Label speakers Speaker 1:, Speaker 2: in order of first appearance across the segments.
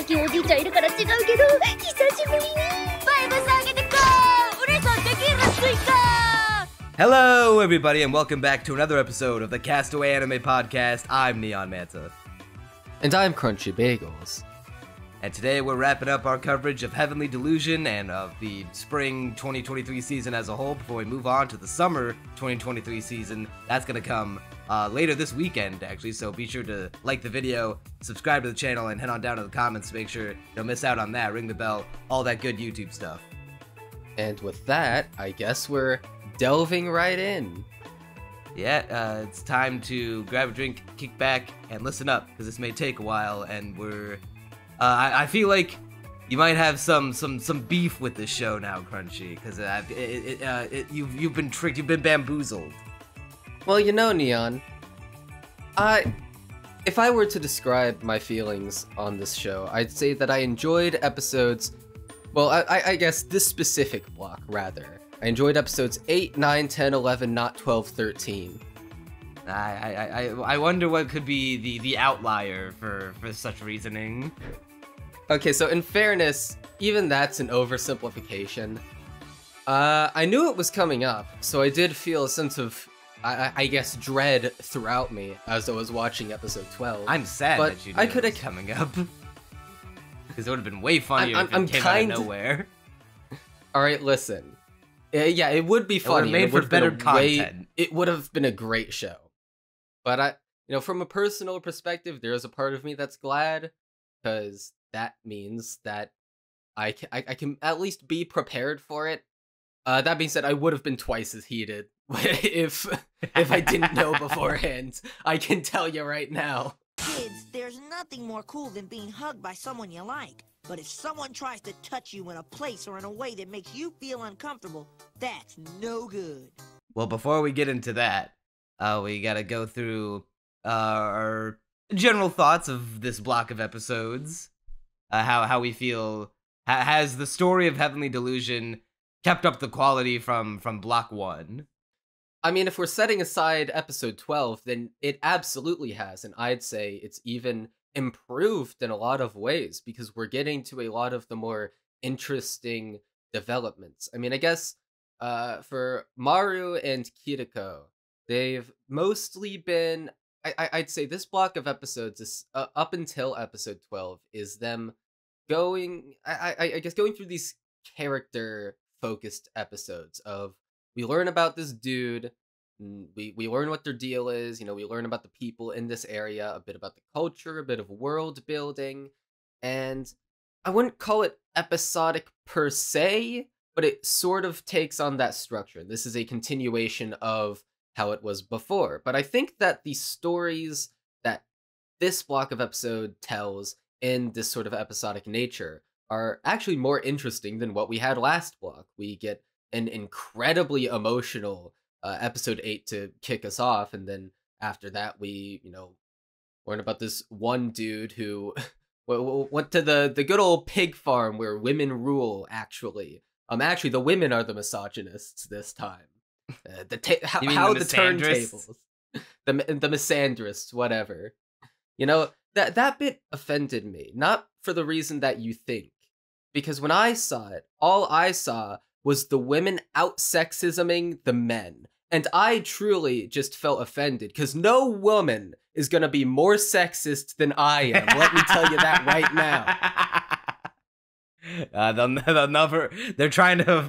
Speaker 1: きいおじいちゃんいるから違うけど、久しぶりにバイブス上げてこう。嬉しそうできるスイカ。
Speaker 2: Hello, everybody, and welcome back to another episode of the Castaway Anime Podcast. I'm Neon Manta.
Speaker 3: And I'm Crunchy Bagels.
Speaker 2: And today we're wrapping up our coverage of Heavenly Delusion and of the spring 2023 season as a whole before we move on to the summer 2023 season. That's going to come later this weekend, actually, so be sure to like the video, subscribe to the channel, and head on down to the comments to make sure you don't miss out on that, ring the bell, all that good YouTube stuff.
Speaker 3: And with that, I guess we're delving right in.
Speaker 2: Yeah, it's time to grab a drink, kick back, and listen up, because this may take a while, and we're... I feel like you might have some beef with this show now, Crunchy, because you've been tricked, you've been bamboozled.
Speaker 3: Well, you know, Neon, if I were to describe my feelings on this show, I'd say that I enjoyed episodes, well, I guess this specific block, rather. I enjoyed episodes 8, 9, 10, 11, not 12, 13.
Speaker 2: I wonder what could be the outlier for such reasoning.
Speaker 3: Okay, so in fairness, even that's an oversimplification. I knew it was coming up, so I did feel a sense of, I guess, dread throughout me as I was watching episode 12.
Speaker 2: I'm sad that you knew it was coming up. Because it would have been way funnier if it came out of nowhere.
Speaker 3: Alright, listen. Yeah, it would be funny.
Speaker 2: It would have made for better content.
Speaker 3: It would have been a great show. But from a personal perspective, there is a part of me that's glad, because that means that I can at least be prepared for it. That being said, I would have been twice as heated if I didn't know beforehand. I can tell you right now.
Speaker 4: Kids, there's nothing more cool than being hugged by someone you like. But if someone tries to touch you in a place or in a way that makes you feel uncomfortable, that's no good.
Speaker 2: Well, before we get into that, we gotta go through our general thoughts of this block of episodes. How we feel. Has the story of Heavenly Delusion kept up the quality from block 1?
Speaker 3: I mean, if we're setting aside episode 12, then it absolutely has, and I'd say it's even improved in a lot of ways, because we're getting to a lot of the more interesting developments. I mean, I guess for Maru and Kiruko, they've mostly been... I'd say this block of episodes is up until episode 12 is them going, I guess, going through these character-focused episodes of, we learn about this dude, we learn what their deal is, we learn about the people in this area, a bit about the culture, a bit of world building, and I wouldn't call it episodic per se, but it sort of takes on that structure. This is a continuation of how it was before. But I think that the stories that this block of episode tells in this sort of episodic nature are actually more interesting than what we had last block. We get an incredibly emotional episode 8 to kick us off, and then after that we, learn about this one dude who went to the good old pig farm where women rule, actually. Actually, the women are the misogynists this time. How the turntables, the misandrists, whatever. That bit offended me, not for the reason that you think, because when I saw it, all I saw was the women out-sexisming the men, and I truly just felt offended, because no woman is gonna be more sexist than I am. Let me tell you that right now.
Speaker 2: They'll never. They're trying to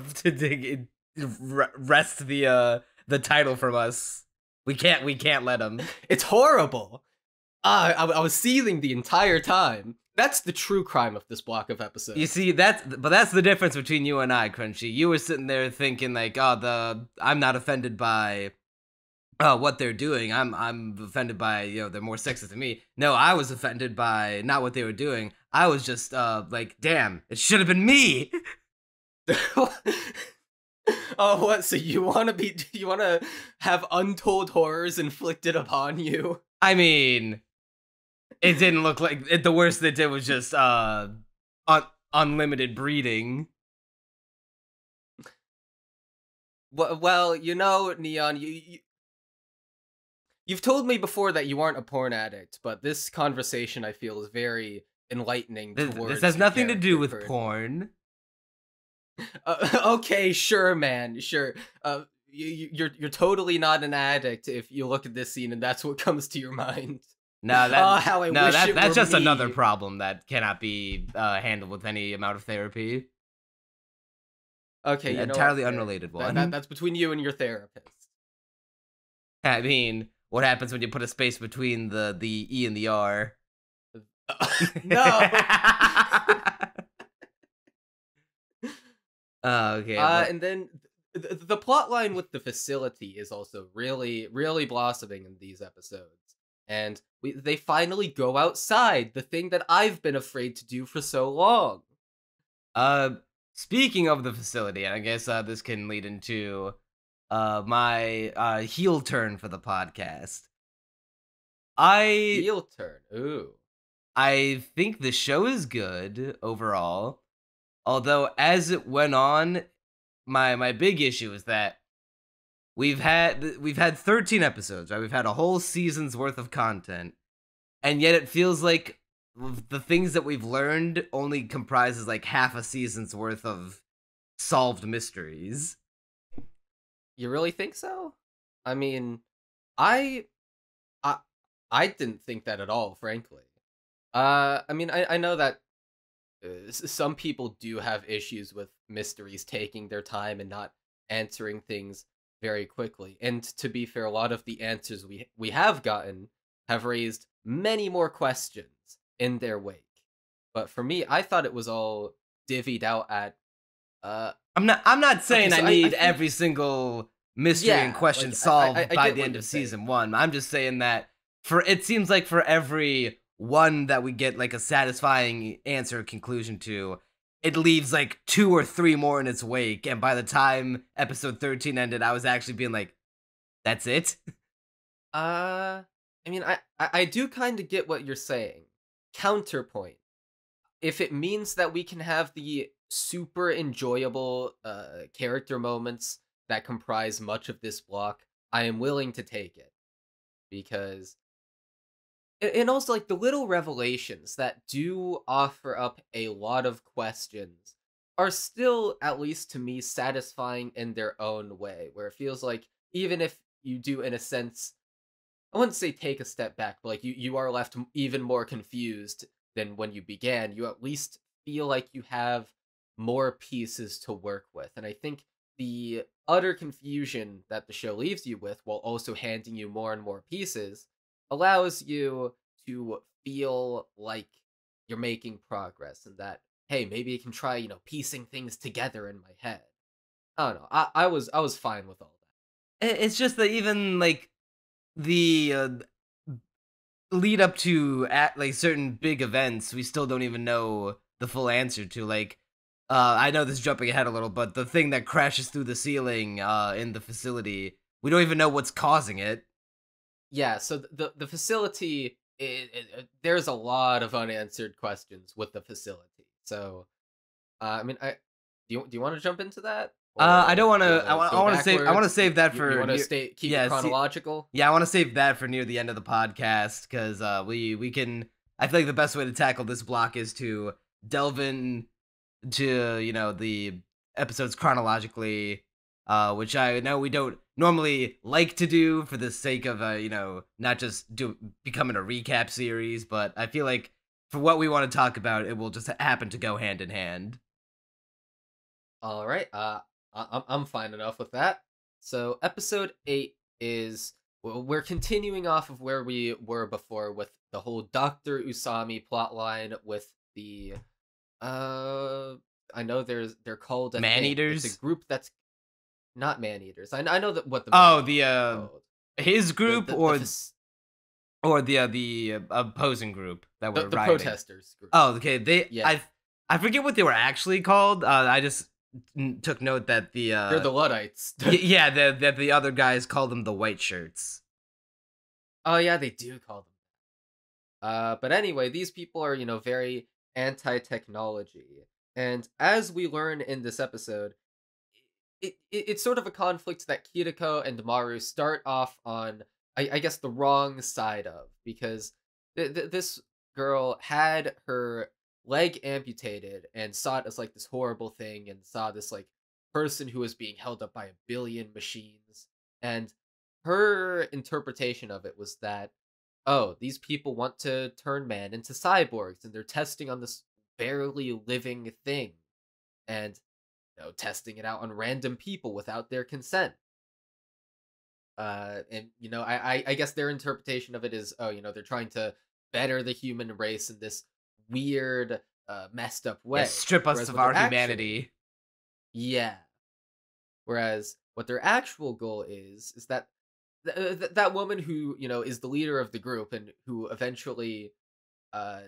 Speaker 2: wrest the title from us. We can't let them.
Speaker 3: It's horrible. I was seething the entire time. That's the true crime of this block of episodes.
Speaker 2: You see, that's the difference between you and I, Crunchy. You were sitting there thinking like, I'm not offended by what they're doing. I'm offended by, they're more sexist than me. No, I was offended by not what they were doing. I was just like, damn, it should have been me.
Speaker 3: Oh, what? So you want to have untold horrors inflicted upon you?
Speaker 2: I mean, it didn't look like it. The worst they did was just unlimited breeding.
Speaker 3: Well, Neon, you've told me before that you aren't a porn addict, but this conversation, I feel, is very enlightening
Speaker 2: This
Speaker 3: towards
Speaker 2: has
Speaker 3: your
Speaker 2: nothing to do
Speaker 3: character
Speaker 2: with
Speaker 3: currently.
Speaker 2: porn.
Speaker 3: Okay, sure, man, sure. You're totally not an addict if you look at this scene and that's what comes to your mind.
Speaker 2: No,
Speaker 3: How I wish it
Speaker 2: that's
Speaker 3: were
Speaker 2: just
Speaker 3: me.
Speaker 2: another problem that cannot be handled with any amount of therapy.
Speaker 3: Okay,
Speaker 2: An
Speaker 3: you know
Speaker 2: entirely
Speaker 3: what?
Speaker 2: unrelated
Speaker 3: Fair.
Speaker 2: one.
Speaker 3: That's between you and your therapist.
Speaker 2: I mean, what happens when you put a space between the E and the R?
Speaker 3: No.
Speaker 2: Okay.
Speaker 3: And then the plot line with the facility is also really, really blossoming in these episodes. And they finally go outside, the thing that I've been afraid to do for so long.
Speaker 2: Speaking of the facility, and I guess this can lead into my heel turn for the podcast.
Speaker 3: Heel turn. Ooh.
Speaker 2: I think the show is good overall. Although as it went on, my big issue is that we've had 13 episodes, right? We've had a whole season's worth of content, and yet it feels like the things that we've learned only comprises like half a season's worth of solved mysteries.
Speaker 3: You really think so? I mean, I didn't think that at all, frankly. I mean, I know that some people do have issues with mysteries taking their time and not answering things very quickly. And to be fair, a lot of the answers we have gotten have raised many more questions in their wake. But for me, I thought it was all divvied out at
Speaker 2: I'm not saying
Speaker 3: okay, so
Speaker 2: I need
Speaker 3: I think,
Speaker 2: every single mystery and question
Speaker 3: like,
Speaker 2: solved
Speaker 3: I
Speaker 2: by
Speaker 3: get
Speaker 2: the
Speaker 3: what
Speaker 2: end
Speaker 3: you're
Speaker 2: of
Speaker 3: saying.
Speaker 2: season 1. I'm just saying that it seems like for every one that we get like a satisfying answer or conclusion to, it leaves like 2 or 3 more in its wake, and by the time episode 13 ended, I was actually being like, that's it?
Speaker 3: I mean, I do kind of get what you're saying. Counterpoint. If it means that we can have the super enjoyable character moments that comprise much of this block, I am willing to take it. Because and also like the little revelations that do offer up a lot of questions are still, at least to me, satisfying in their own way, where it feels like even if you do in a sense, I wouldn't say take a step back, but like you are left even more confused than when you began, you at least feel like you have more pieces to work with. And I think the utter confusion that the show leaves you with, while also handing you more and more pieces, allows you to feel like you're making progress and that, hey, maybe I can try, piecing things together in my head. I don't know. I was fine with all that.
Speaker 2: It's just that even like the lead up to like certain big events, we still don't even know the full answer to. Like, I know this is jumping ahead a little, but the thing that crashes through the ceiling in the facility, we don't even know what's causing it.
Speaker 3: Yeah, so the facility, there's a lot of unanswered questions with the facility. So, I mean, do you want to jump into that?
Speaker 2: I don't want
Speaker 3: Do you
Speaker 2: to. I want to save. I want to save that for.
Speaker 3: You want to keep it chronological?
Speaker 2: Yeah, I want to save that for near the end of the podcast because we can. I feel like the best way to tackle this block is to delve in to the episodes chronologically, which I know we don't normally like to do for the sake of not just becoming a recap series, but I feel like for what we want to talk about, it will just happen to go hand in hand.
Speaker 3: All right. I'm fine enough with that. So episode 8 is, we're continuing off of where we were before with the whole Dr. Usami plotline with the I know they're called
Speaker 2: Man-eaters?
Speaker 3: It's a group that's not man-eaters. I know that what the
Speaker 2: his group or the opposing group that were
Speaker 3: the
Speaker 2: rioting.
Speaker 3: protesters group.
Speaker 2: Oh, okay. I forget what they were actually called. I just took note that
Speaker 3: they're the Luddites.
Speaker 2: that the other guys called them the white shirts.
Speaker 3: Oh yeah, they do call them. But anyway, these people are very anti-technology, and as we learn in this episode, it's sort of a conflict that Kiruko and Maru start off on, I guess, the wrong side of, because this girl had her leg amputated and saw it as like this horrible thing and saw this like person who was being held up by a billion machines. And her interpretation of it was that, oh, these people want to turn man into cyborgs and they're testing on this barely living thing and testing it out on random people without their consent. And I guess their interpretation of it is, oh, they're trying to better the human race in this weird, messed up way.
Speaker 2: Yeah, strip us
Speaker 3: Whereas
Speaker 2: of
Speaker 3: what
Speaker 2: our
Speaker 3: they're
Speaker 2: humanity.
Speaker 3: Yeah. Whereas what their actual goal is that that woman who is the leader of the group and who eventually uh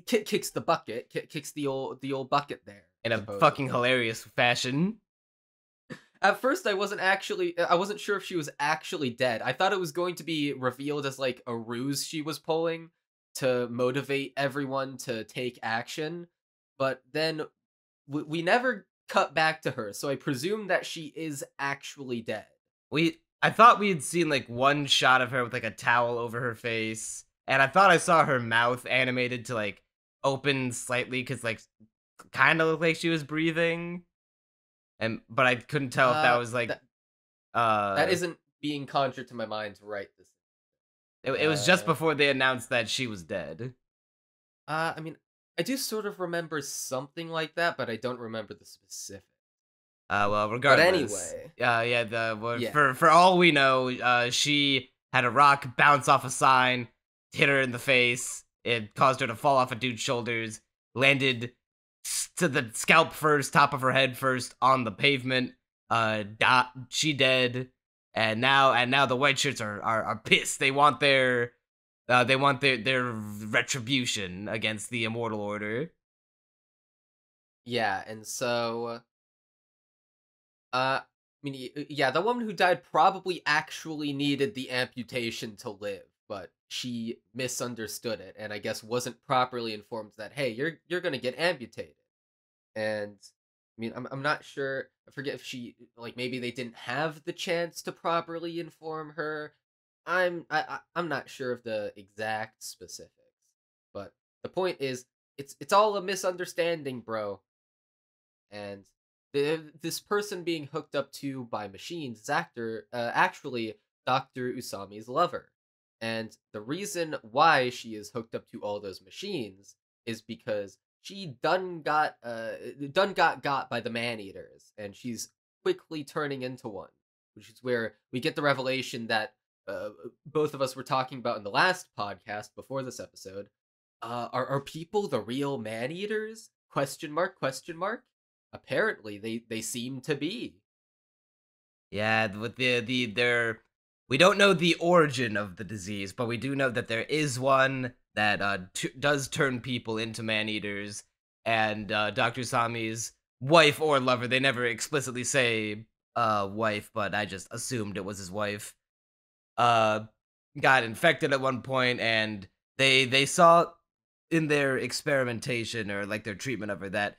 Speaker 3: kicks the bucket, kicks the old bucket there
Speaker 2: In a
Speaker 3: supposedly.
Speaker 2: fucking hilarious fashion.
Speaker 3: At first, I wasn't sure if she was actually dead. I thought it was going to be revealed as like a ruse she was pulling to motivate everyone to take action, but then we never cut back to her, so I presume that she is actually dead.
Speaker 2: I thought we had seen like one shot of her with like a towel over her face, and I thought I saw her mouth animated to like open slightly because like kind of looked like she was breathing, but I couldn't tell if that was like
Speaker 3: that isn't being conjured to my mind right this.
Speaker 2: It was just before they announced that she was dead.
Speaker 3: I mean, I do sort of remember something like that, but I don't remember the specific.
Speaker 2: Well, regardless.
Speaker 3: But anyway.
Speaker 2: For all we know, she had a rock bounce off a sign, hit her in the face. It caused her to fall off a dude's shoulders, landed to the scalp first, top of her head first on the pavement. She dead, and now the white shirts are pissed. They want their retribution against the Immortal Order.
Speaker 3: Yeah, and so I mean, yeah, the woman who died probably actually needed the amputation to live, but she misunderstood it, and I guess wasn't properly informed that, hey, you're gonna get amputated. And I mean, I'm not sure. I forget if she maybe they didn't have the chance to properly inform her. I'm not sure of the exact specifics, but the point is, it's all a misunderstanding, bro. And this person being hooked up to by machines is actually Dr. Usami's lover. And the reason why she is hooked up to all those machines is because she done got got by the man-eaters, and she's quickly turning into one, which is where we get the revelation that both of us were talking about in the last podcast before this episode. Are people the real man-eaters? Question mark, question mark. Apparently, they seem to be.
Speaker 2: Yeah, with we don't know the origin of the disease, but we do know that there is one that does turn people into man-eaters, and Dr. Sami's wife or lover, they never explicitly say wife, but I just assumed it was his wife, got infected at one point, and they saw in their experimentation, or like their treatment of her, that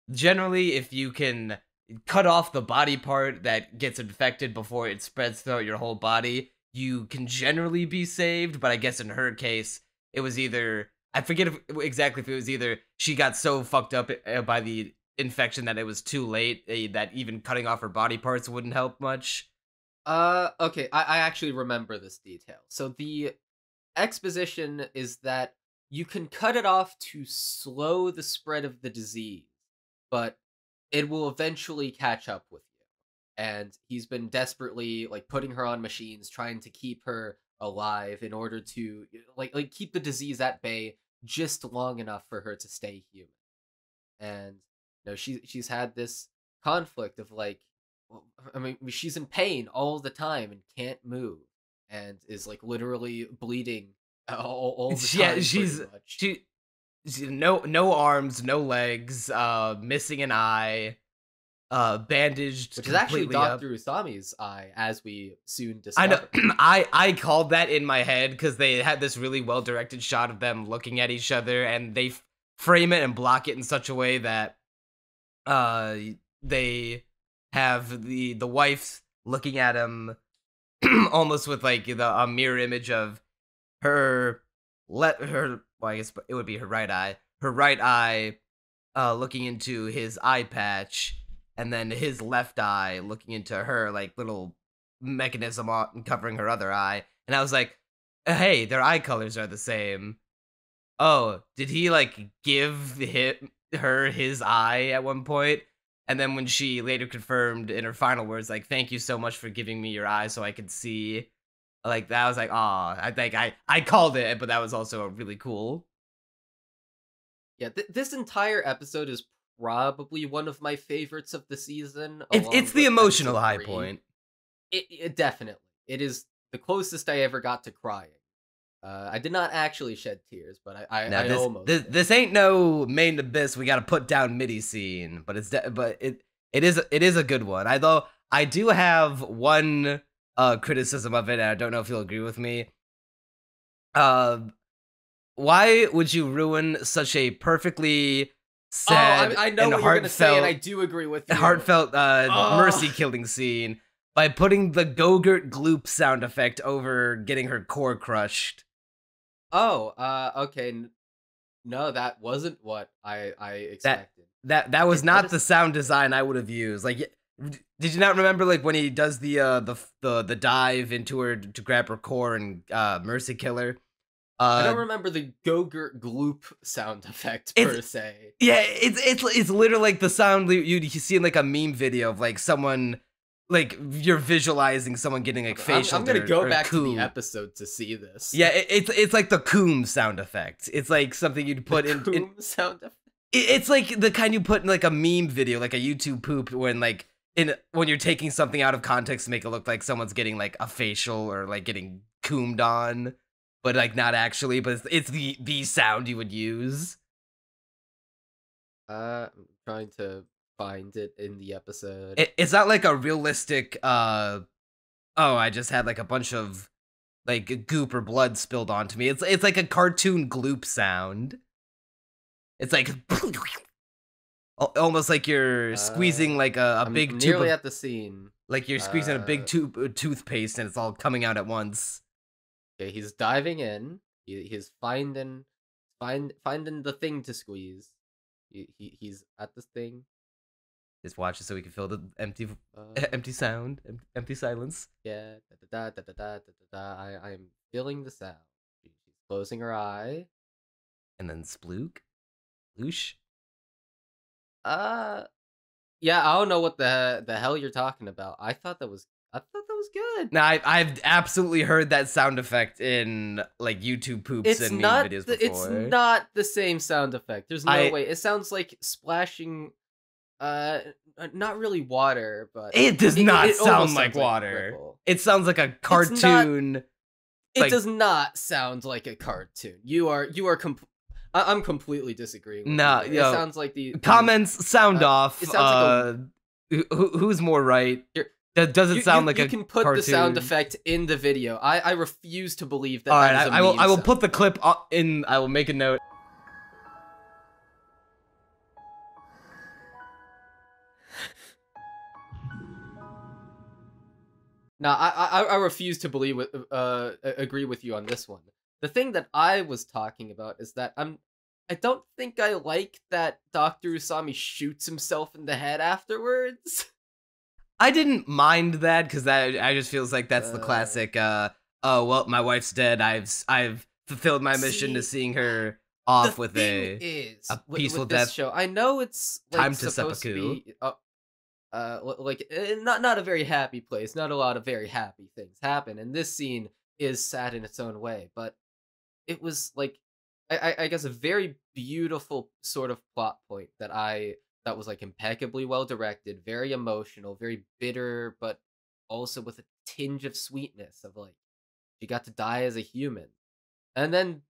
Speaker 2: generally if you can cut off the body part that gets infected before it spreads throughout your whole body, you can generally be saved. But I guess in her case, it was either, I forget exactly if it was either she got so fucked up by the infection that it was too late, that even cutting off her body parts wouldn't help much.
Speaker 3: Okay, I actually remember this detail. So the exposition is that you can cut it off to slow the spread of the disease, but it will eventually catch up with you. And he's been desperately putting her on machines, trying to keep her alive in order to keep the disease at bay just long enough for her to stay human. And she's had this conflict of she's in pain all the time and can't move, and is literally bleeding all the time.
Speaker 2: Yeah, she no arms, no legs, missing an eye, bandaged,
Speaker 3: which is actually
Speaker 2: Dr.
Speaker 3: Usami's eye, as we soon discover.
Speaker 2: I know. I called that in my head because they had this really well directed shot of them looking at each other, and they frame it and block it in such a way that they have the wife looking at him almost with a mirror image of her well, I guess it would be her right eye looking into his eye patch, and then his left eye looking into her like little mechanism covering her other eye. And I was like, hey, their eye colors are the same. Oh, did he like give her his eye at one point? And then when she later confirmed in her final words, like, thank you so much for giving me your eye so I could see, like, that was like, aw, I think I called it, but that was also really cool.
Speaker 3: Yeah, this entire episode is probably one of my favorites of the season.
Speaker 2: It's the emotional high point.
Speaker 3: It definitely. It is the closest I ever got to crying. I did not actually shed tears, but I almost.
Speaker 2: This ain't no main abyss. We got to put down MIDI scene, but it is a good one. I do have one criticism of it, and I don't know if you'll agree with me. Why would you ruin such a perfectly sad
Speaker 3: I know
Speaker 2: and
Speaker 3: what you're gonna say, and I do agree with you.
Speaker 2: Heartfelt mercy killing scene by putting the Gogurt Gloop sound effect over getting her core crushed?
Speaker 3: Oh, okay. No, that wasn't what I expected.
Speaker 2: That was not the sound design I would have used. Like, did you not remember like when he does the dive into her to grab her core and mercy kill her?
Speaker 3: I don't remember the Gogurt Gloop sound effect per se.
Speaker 2: Yeah, it's literally like the sound you see in like a meme video of like someone. Like, you're visualizing someone getting like facial.
Speaker 3: I'm gonna go back to the episode to see this.
Speaker 2: Yeah, it's like the coom sound effect. It's like something you'd put in
Speaker 3: sound effect.
Speaker 2: It's like the kind you put in like a meme video, like a YouTube poop, when like when you're taking something out of context to make it look like someone's getting like a facial or like getting coomed on, but like not actually. But it's the sound you would use.
Speaker 3: I'm trying to find it in the episode.
Speaker 2: It's not like a realistic oh, I just had like a bunch of like goop or blood spilled onto me. It's like a cartoon gloop sound. It's like almost like you're squeezing like a big tube.
Speaker 3: Nearly at the scene.
Speaker 2: Like you're squeezing a big tube of toothpaste and it's all coming out at once.
Speaker 3: Okay, he's diving in. He's finding the thing to squeeze. He's at this thing.
Speaker 2: Just watch it so we can feel the empty sound, empty silence.
Speaker 3: Yeah, I'm feeling the sound. She's closing her eye.
Speaker 2: And then splook, loosh.
Speaker 3: Yeah, I don't know what the hell you're talking about. I thought that was good.
Speaker 2: Now I've absolutely heard that sound effect in like YouTube poops and meme videos before.
Speaker 3: It's not the same sound effect. There's no way. It sounds like splashing. Not really water, but
Speaker 2: it does not sound like water. It sounds like a cartoon.
Speaker 3: It does not sound like a cartoon. I'm completely disagreeing with you. It sounds like the
Speaker 2: comments sound off. It sounds like who's more right? Does it sound like a cartoon? You can put
Speaker 3: the sound effect in the video. I refuse to believe that.
Speaker 2: All right, I will put the clip in. I will make a note.
Speaker 3: No, I refuse to agree with you on this one. The thing that I was talking about is that I don't think I like that Dr. Usami shoots himself in the head afterwards.
Speaker 2: I didn't mind that because I just feels like that's the classic. Oh well, my wife's dead. I've fulfilled my mission to seeing her off with a peaceful death.
Speaker 3: Show, I know it's like,
Speaker 2: time to
Speaker 3: supposed
Speaker 2: seppuku.
Speaker 3: To be, not a very happy place. Not a lot of very happy things happen, and this scene is sad in its own way. But it was like, I guess, a very beautiful sort of plot point that was like impeccably well directed, very emotional, very bitter, but also with a tinge of sweetness of like, she got to die as a human, and then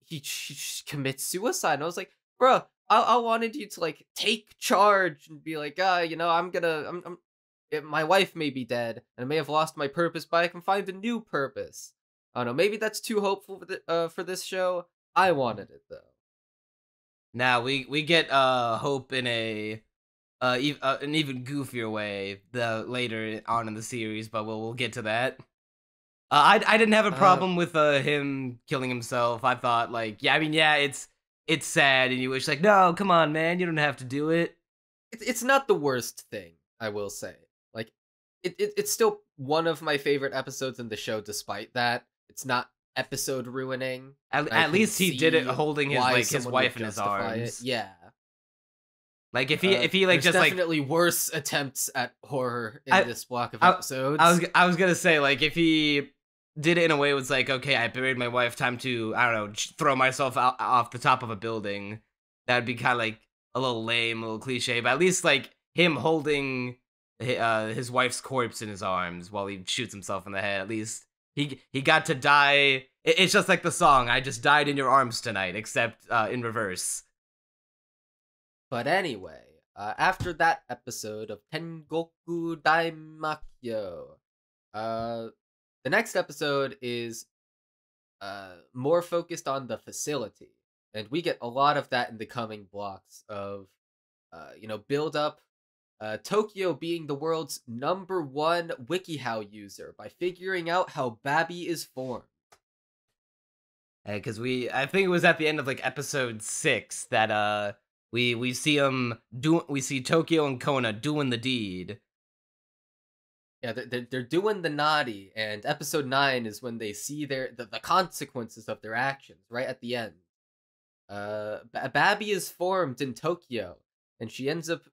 Speaker 3: she commits suicide. And I was like, bro, I wanted you to like take charge and be like, my wife may be dead and I may have lost my purpose, but I can find a new purpose. I don't know, maybe that's too hopeful for this show. I wanted it though.
Speaker 2: Now we get hope in an even goofier way later on in the series, but we'll get to that. I didn't have a problem with him killing himself. I thought like, yeah, I mean, yeah, it's sad, and you wish like, no, come on, man, you don't have to do it.
Speaker 3: It's not the worst thing, I will say. Like, it's still one of my favorite episodes in the show. Despite that, it's not episode ruining.
Speaker 2: At least he did it holding his wife in his arms.
Speaker 3: It. Yeah.
Speaker 2: Like if he like
Speaker 3: there's
Speaker 2: just
Speaker 3: definitely worse attempts at horror in this block of episodes.
Speaker 2: I was gonna say like if he did it in a way it was like, okay, I buried my wife, time to, I don't know, throw myself out off the top of a building. That'd be kind of like a little lame, a little cliche, but at least like him holding his wife's corpse in his arms while he shoots himself in the head. At least he got to die. It's just like the song, I just died in your arms tonight, except in reverse.
Speaker 3: But anyway, after that episode of Tengoku Daimakyou, the next episode is more focused on the facility, and we get a lot of that in the coming blocks of, build up Tokio being the world's #1 WikiHow user by figuring out how Babi is formed.
Speaker 2: Because I think it was at the end of like episode 6 that we see Tokio and Kona doing the deed.
Speaker 3: Yeah, they're doing the naughty, and episode 9 is when they see the consequences of their actions right at the end. Babi is formed in Tokyo, and she ends up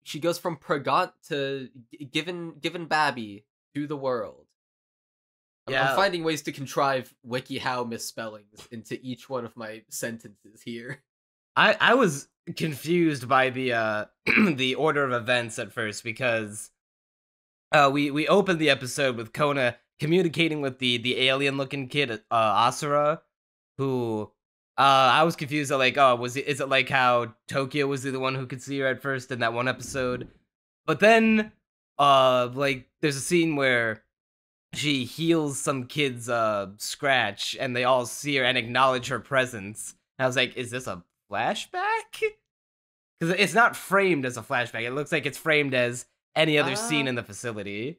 Speaker 3: she goes from Pragant to given Babi to the world. Yeah. I'm finding ways to contrive WikiHow misspellings into each one of my sentences here.
Speaker 2: I was confused by the the order of events at first, because we opened the episode with Kona communicating with the alien looking kid Asura, who I was confused at like, is it like how Tokyo was the one who could see her at first in that one episode? But then like there's a scene where she heals some kid's scratch, and they all see her and acknowledge her presence. And I was like, is this a flashback? Because it's not framed as a flashback. It looks like it's framed as any other scene in the facility.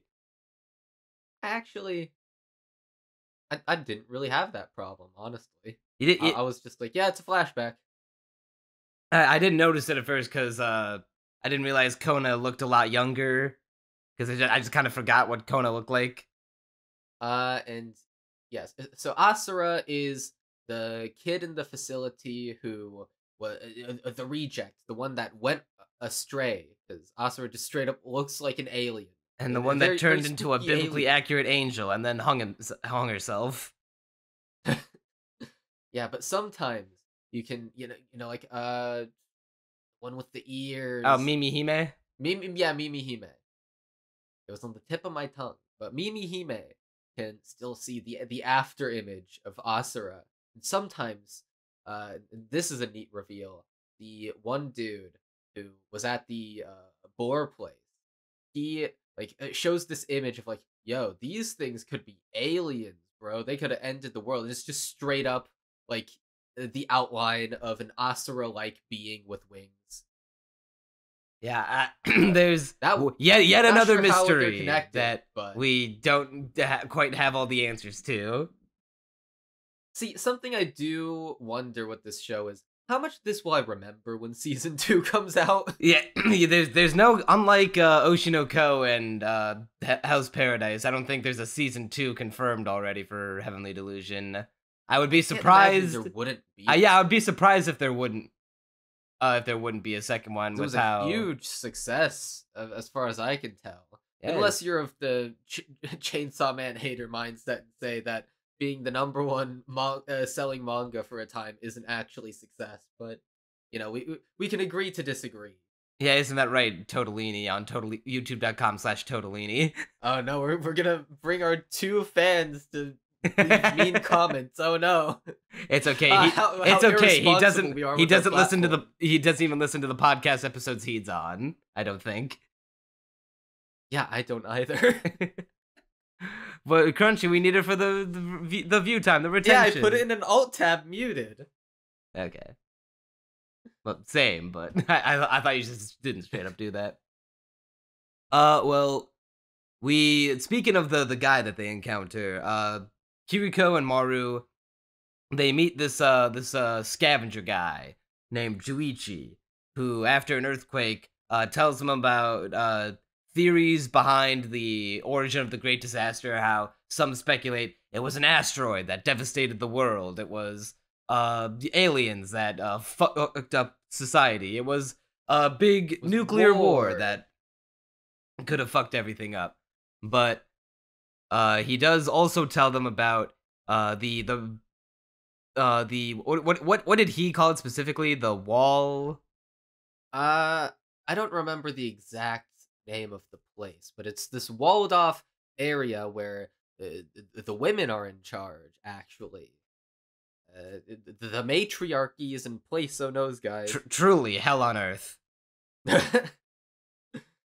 Speaker 3: Actually, I didn't really have that problem, honestly.
Speaker 2: I
Speaker 3: was just like, yeah, it's a flashback.
Speaker 2: I didn't notice it at first because I didn't realize Kona looked a lot younger. Because I just kind of forgot what Kona looked like.
Speaker 3: And yes, so Asura is the kid in the facility who was the reject, the one that went astray, because Asura just straight up looks like an alien.
Speaker 2: And the one that turned into a biblically accurate angel and then hung herself.
Speaker 3: Yeah, but sometimes you can, like one with the ears.
Speaker 2: Oh, Mimi Hime?
Speaker 3: Mimi Hime. It was on the tip of my tongue, but Mimi Hime can still see the after image of Asura. And sometimes, this is a neat reveal. The one dude who was at the boar place, he shows this image of like, yo, these things could be aliens, bro. They could have ended the world. And it's just straight up like the outline of an Asura-like being with wings.
Speaker 2: Yeah, there's yet another
Speaker 3: sure
Speaker 2: mystery
Speaker 3: that
Speaker 2: we don't quite have all the answers to.
Speaker 3: See, something I do wonder with this show is how much of this will I remember when season 2 comes out?
Speaker 2: Yeah, there's no, unlike Oshinoko and Hell's Paradise, I don't think there's a season 2 confirmed already for Heavenly Delusion. I would be surprised.
Speaker 3: There wouldn't be.
Speaker 2: Yeah, I would be surprised if there wouldn't be a second one.
Speaker 3: It was a huge success, as far as I can tell. Yeah. Unless you're of the Chainsaw Man hater mindset and say that being the #1 selling manga for a time isn't actually success. But, we can agree to disagree.
Speaker 2: Yeah, isn't that right, Totolini, on youtube.com/Totolini.
Speaker 3: Oh no, we're gonna bring our 2 fans to leave mean comments. Oh no.
Speaker 2: It's okay. It's okay. He doesn't listen to he doesn't even listen to the podcast episodes he's on, I don't think.
Speaker 3: Yeah, I don't either.
Speaker 2: But Crunchy, we need it for the view time, the retention.
Speaker 3: Yeah, I put it in an alt tab muted.
Speaker 2: Okay. Well, same, but I thought you just didn't straight up do that. Well, speaking of the guy that they encounter, Kiriko and Maru, they meet this scavenger guy named Juichi, who after an earthquake tells them about theories behind the origin of the great disaster, how some speculate it was an asteroid that devastated the world, it was the aliens that fucked up society, it was a big nuclear war that could have fucked everything up. But he does also tell them about the what did he call it specifically? The wall?
Speaker 3: I don't remember the exact name of the place, but it's this walled off area where the women are in charge, actually. The matriarchy is in place, so knows, guys.
Speaker 2: Truly, hell on earth.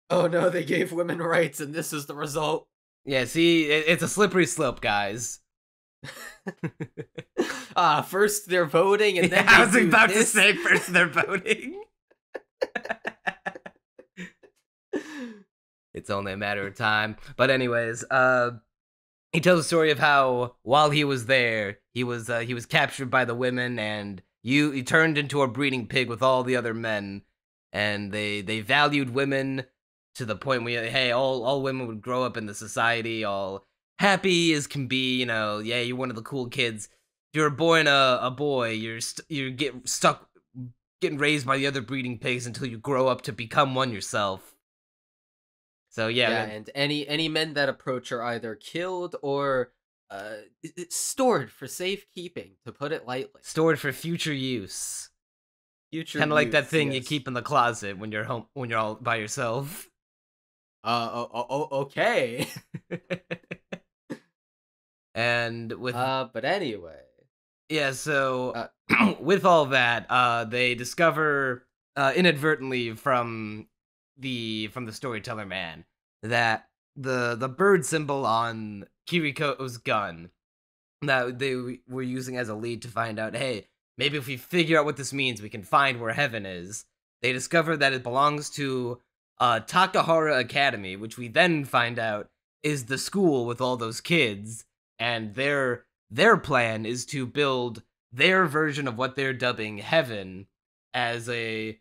Speaker 3: Oh no, they gave women rights, and this is the result.
Speaker 2: Yeah, see, it's a slippery slope, guys.
Speaker 3: First they're voting, and then
Speaker 2: I was about to say first they're voting. It's only a matter of time. But anyways, he tells a story of how while he was there, he was captured by the women, and he turned into a breeding pig with all the other men, and they valued women to the point where, hey, all women would grow up in the society all happy as can be, yeah, you're one of the cool kids. If you're born a boy, you're stuck getting raised by the other breeding pigs until you grow up to become one yourself. So yeah,
Speaker 3: and any men that approach are either killed or stored for safekeeping, to put it lightly.
Speaker 2: Stored for future use. Kind of like that thing you keep in the closet when you're home, when you're all by yourself.
Speaker 3: Okay.
Speaker 2: And with
Speaker 3: but anyway.
Speaker 2: Yeah, so with all that, they discover inadvertently from the storyteller man that the bird symbol on Kiriko's gun that they were using as a lead to find out, hey, maybe if we figure out what this means, we can find where heaven is. They discover that it belongs to Takahara Academy, which we then find out is the school with all those kids, and their plan is to build their version of what they're dubbing heaven as a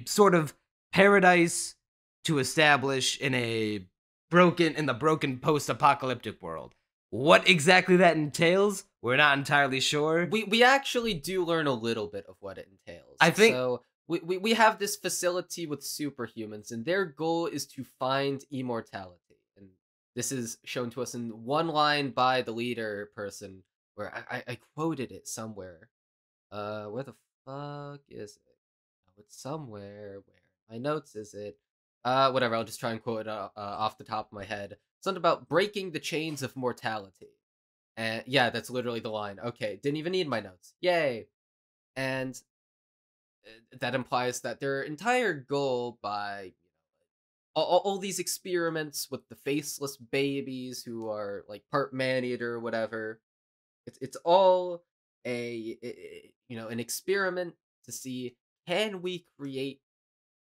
Speaker 2: sort of paradise to establish in the broken post-apocalyptic world. What exactly that entails, we're not entirely sure.
Speaker 3: We actually do learn a little bit of what it entails.
Speaker 2: I think
Speaker 3: so. We have this facility with superhumans, and their goal is to find immortality. And this is shown to us in one line by the leader person, where I quoted it somewhere. Where the fuck is it? Oh, it's somewhere. Where my notes is it? Whatever, I'll just try and quote it off the top of my head. Something about breaking the chains of mortality. And yeah, that's literally the line. Okay, didn't even need my notes. Yay! And that implies that their entire goal by all these experiments with the faceless babies who are like part man-eater or whatever, it's all an experiment to see, can we create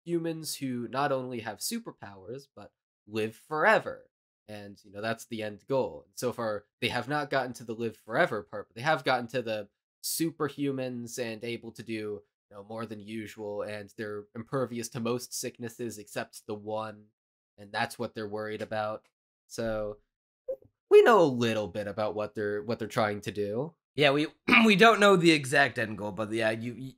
Speaker 3: humans who not only have superpowers but live forever? And that's the end goal. And so far they have not gotten to the live forever part, but they have gotten to the superhumans and able to do more than usual, and they're impervious to most sicknesses except the one, and that's what they're worried about. So we know a little bit about what they're trying to do.
Speaker 2: Yeah, we don't know the exact end goal, but yeah,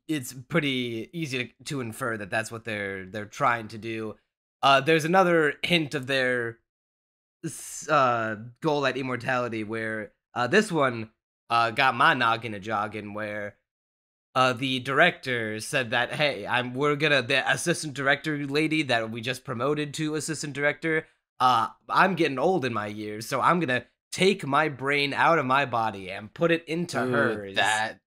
Speaker 2: it's pretty easy to infer that that's what they're trying to do. There's another hint of their goal at immortality where this one got my noggin a jogging, where the director said that, hey, the assistant director lady that we just promoted to assistant director, I'm getting old in my years, so I'm gonna take my brain out of my body and put it into hers.
Speaker 3: That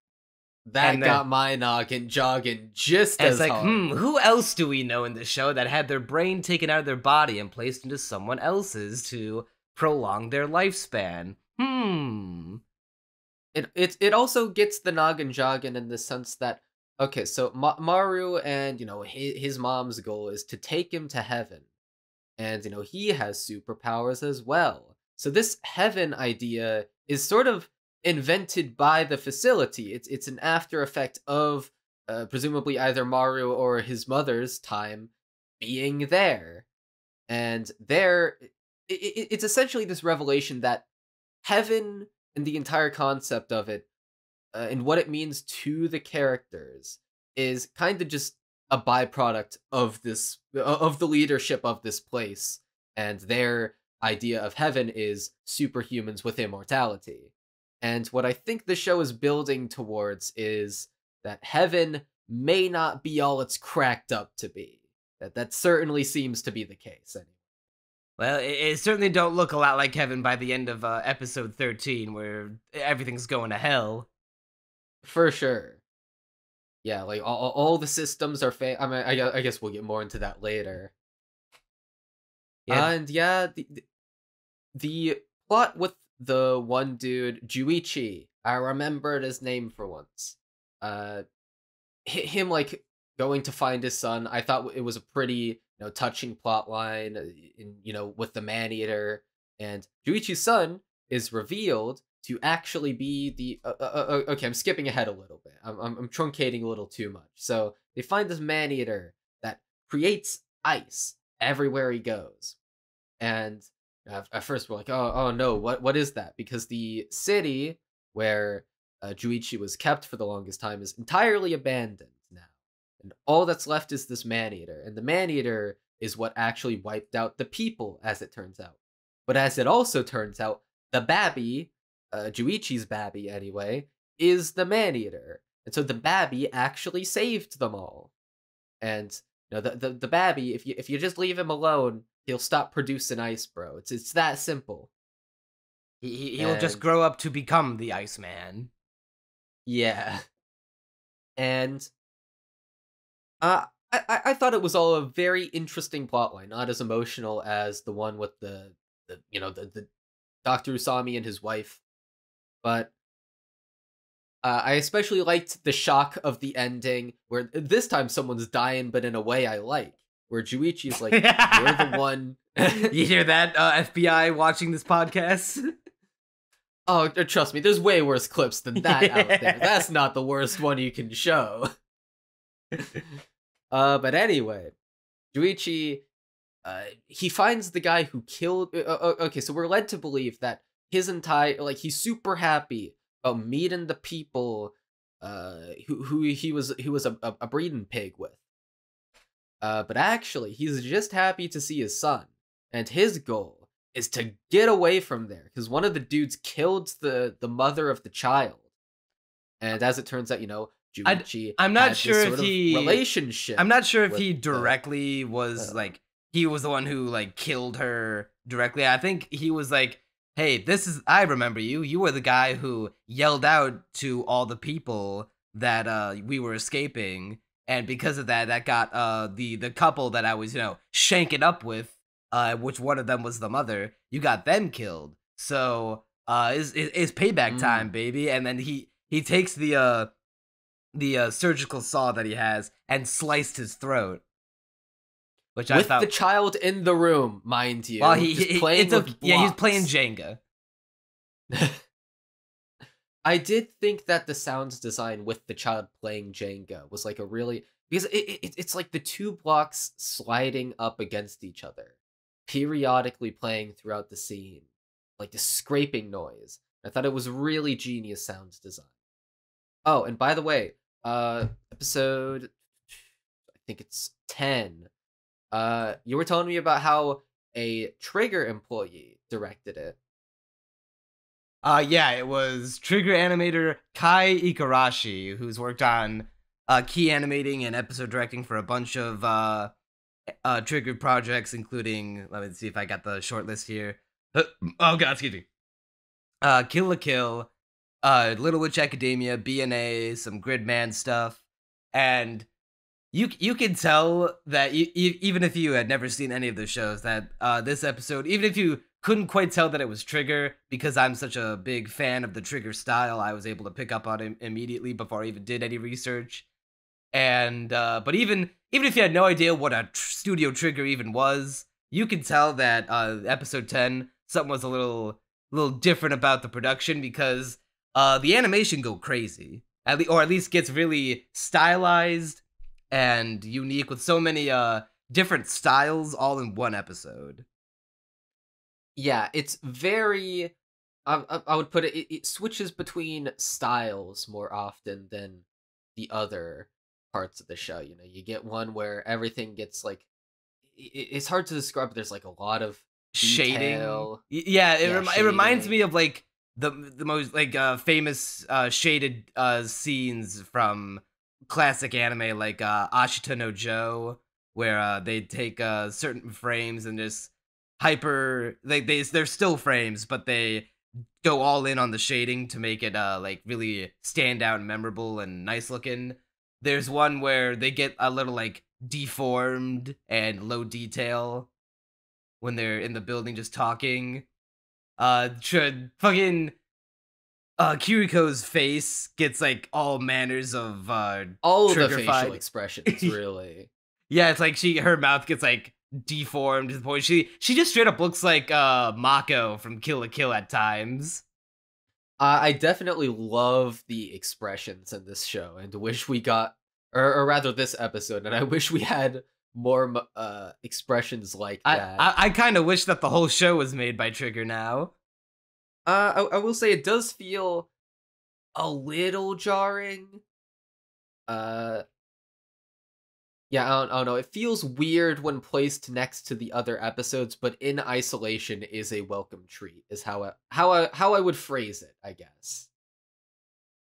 Speaker 3: got my noggin jogging just as
Speaker 2: like,
Speaker 3: hard.
Speaker 2: Who else do we know in this show that had their brain taken out of their body and placed into someone else's to prolong their lifespan?
Speaker 3: It also gets the noggin jogging in the sense that, okay, so Maru and his mom's goal is to take him to heaven, and he has superpowers as well. So this heaven idea is sort of invented by the facility. It's an after effect of presumably either Maru or his mother's time being there. And there, it's essentially this revelation that heaven and the entire concept of it and what it means to the characters is kind of just a byproduct of the leadership of this place, and their idea of heaven is superhumans with immortality. And what I think the show is building towards is that heaven may not be all it's cracked up to be. That certainly seems to be the case anyway.
Speaker 2: Well, it certainly don't look a lot like heaven by the end of episode 13, where everything's going to hell.
Speaker 3: For sure. Yeah, like all the systems are I mean, I guess we'll get more into that later. Yeah. And yeah, the plot with the one dude, Juichi, I remembered his name for once. Him like going to find his son, I thought it was a pretty touching plot line, with the man-eater, and Juichi's son is revealed to actually be the okay, I'm skipping ahead a little bit. I'm truncating a little too much. So they find this man-eater that creates ice everywhere he goes, and at first we're like, oh no, what is that? Because the city where Juichi was kept for the longest time is entirely abandoned now, and all that's left is this man-eater, and the man-eater is what actually wiped out the people, as it turns out. But as it also turns out, the babby, Juichi's babby anyway, is the man-eater, and so the babby actually saved them all. And the babby, if you just leave him alone, he'll stop producing ice, bro. It's that simple.
Speaker 2: He'll just grow up to become the Iceman.
Speaker 3: Yeah. And I thought it was all a very interesting plotline, not as emotional as the one with the Dr. Usami and his wife, but I especially liked the shock of the ending, where this time someone's dying, but in a way I like, where Juichi's like, you're the one.
Speaker 2: You hear that, FBI watching this podcast?
Speaker 3: Oh, trust me, there's way worse clips than that out there. That's not the worst one you can show. But anyway, Juichi, he finds the guy who killed... okay, so we're led to believe that his entire... he's super happy about meeting the people who he was a breeding pig with. But actually, he's just happy to see his son. And his goal is to get away from there, because one of the dudes killed the mother of the child. And as it turns out, Juichi
Speaker 2: I'm not sure if he
Speaker 3: relationship.
Speaker 2: I'm not sure if he directly was he was the one who killed her directly. I think he was like, hey, I remember you. You were the guy who yelled out to all the people that we were escaping, and because of that got the couple that I was shanking up with, which one of them was the mother. You got them killed. So it's payback time, baby. And then he takes the surgical saw that he has and sliced his throat. Which
Speaker 3: with the child in the room, mind you.
Speaker 2: Well,
Speaker 3: he's playing
Speaker 2: Jenga.
Speaker 3: I did think that the sound design with the child playing Jenga was a really, because it's like the two blocks sliding up against each other, periodically playing throughout the scene, like the scraping noise. I thought it was really genius sound design. Oh, and by the way, episode, I think it's 10. You were telling me about how a Trigger employee directed it.
Speaker 2: Yeah, it was Trigger animator Kai Ikarashi, who's worked on key animating and episode directing for a bunch of Trigger projects, including, let me see if I got the short list here. Oh god, excuse me. Kill la Kill, Little Witch Academia, BNA, some Gridman stuff, and you can tell that even if you had never seen any of the shows, that this episode, even if you couldn't quite tell that it was Trigger, because I'm such a big fan of the Trigger style, I was able to pick up on it immediately before I even did any research. And but even if you had no idea what a Studio Trigger even was, you could tell that episode 10 something was a little different about the production because the animation go crazy, or at least gets really stylized and unique with so many different styles all in one episode.
Speaker 3: Yeah, it's very. I would put it switches between styles more often than the other parts of the show. You know, you get one where everything gets like it's hard to describe, but there's like a lot of
Speaker 2: Shading.
Speaker 3: detail.
Speaker 2: Yeah, it reminds
Speaker 3: Shading.
Speaker 2: me of like the most like famous shaded scenes from classic anime like Ashita no Joe, where they take certain frames and just they're still frames, but they go all in on the shading to make it like really stand out and memorable and nice looking. There's one where they get a little like deformed and low detail when they're in the building just talking. Fucking Kiruko's face gets like all manners of
Speaker 3: All of the
Speaker 2: trigger-fied
Speaker 3: facial expressions, really.
Speaker 2: Yeah, it's like her mouth gets like deformed to the point she just straight up looks like Mako from Kill la Kill at times.
Speaker 3: I definitely love the expressions in this show, and wish we got, or rather this episode, and I wish we had more expressions like that.
Speaker 2: I kind of wish that the whole show was made by Trigger now.
Speaker 3: I will say it does feel a little jarring. Yeah, I don't know. It feels weird when placed next to the other episodes, but in isolation is a welcome treat. Is how I would phrase it, I guess.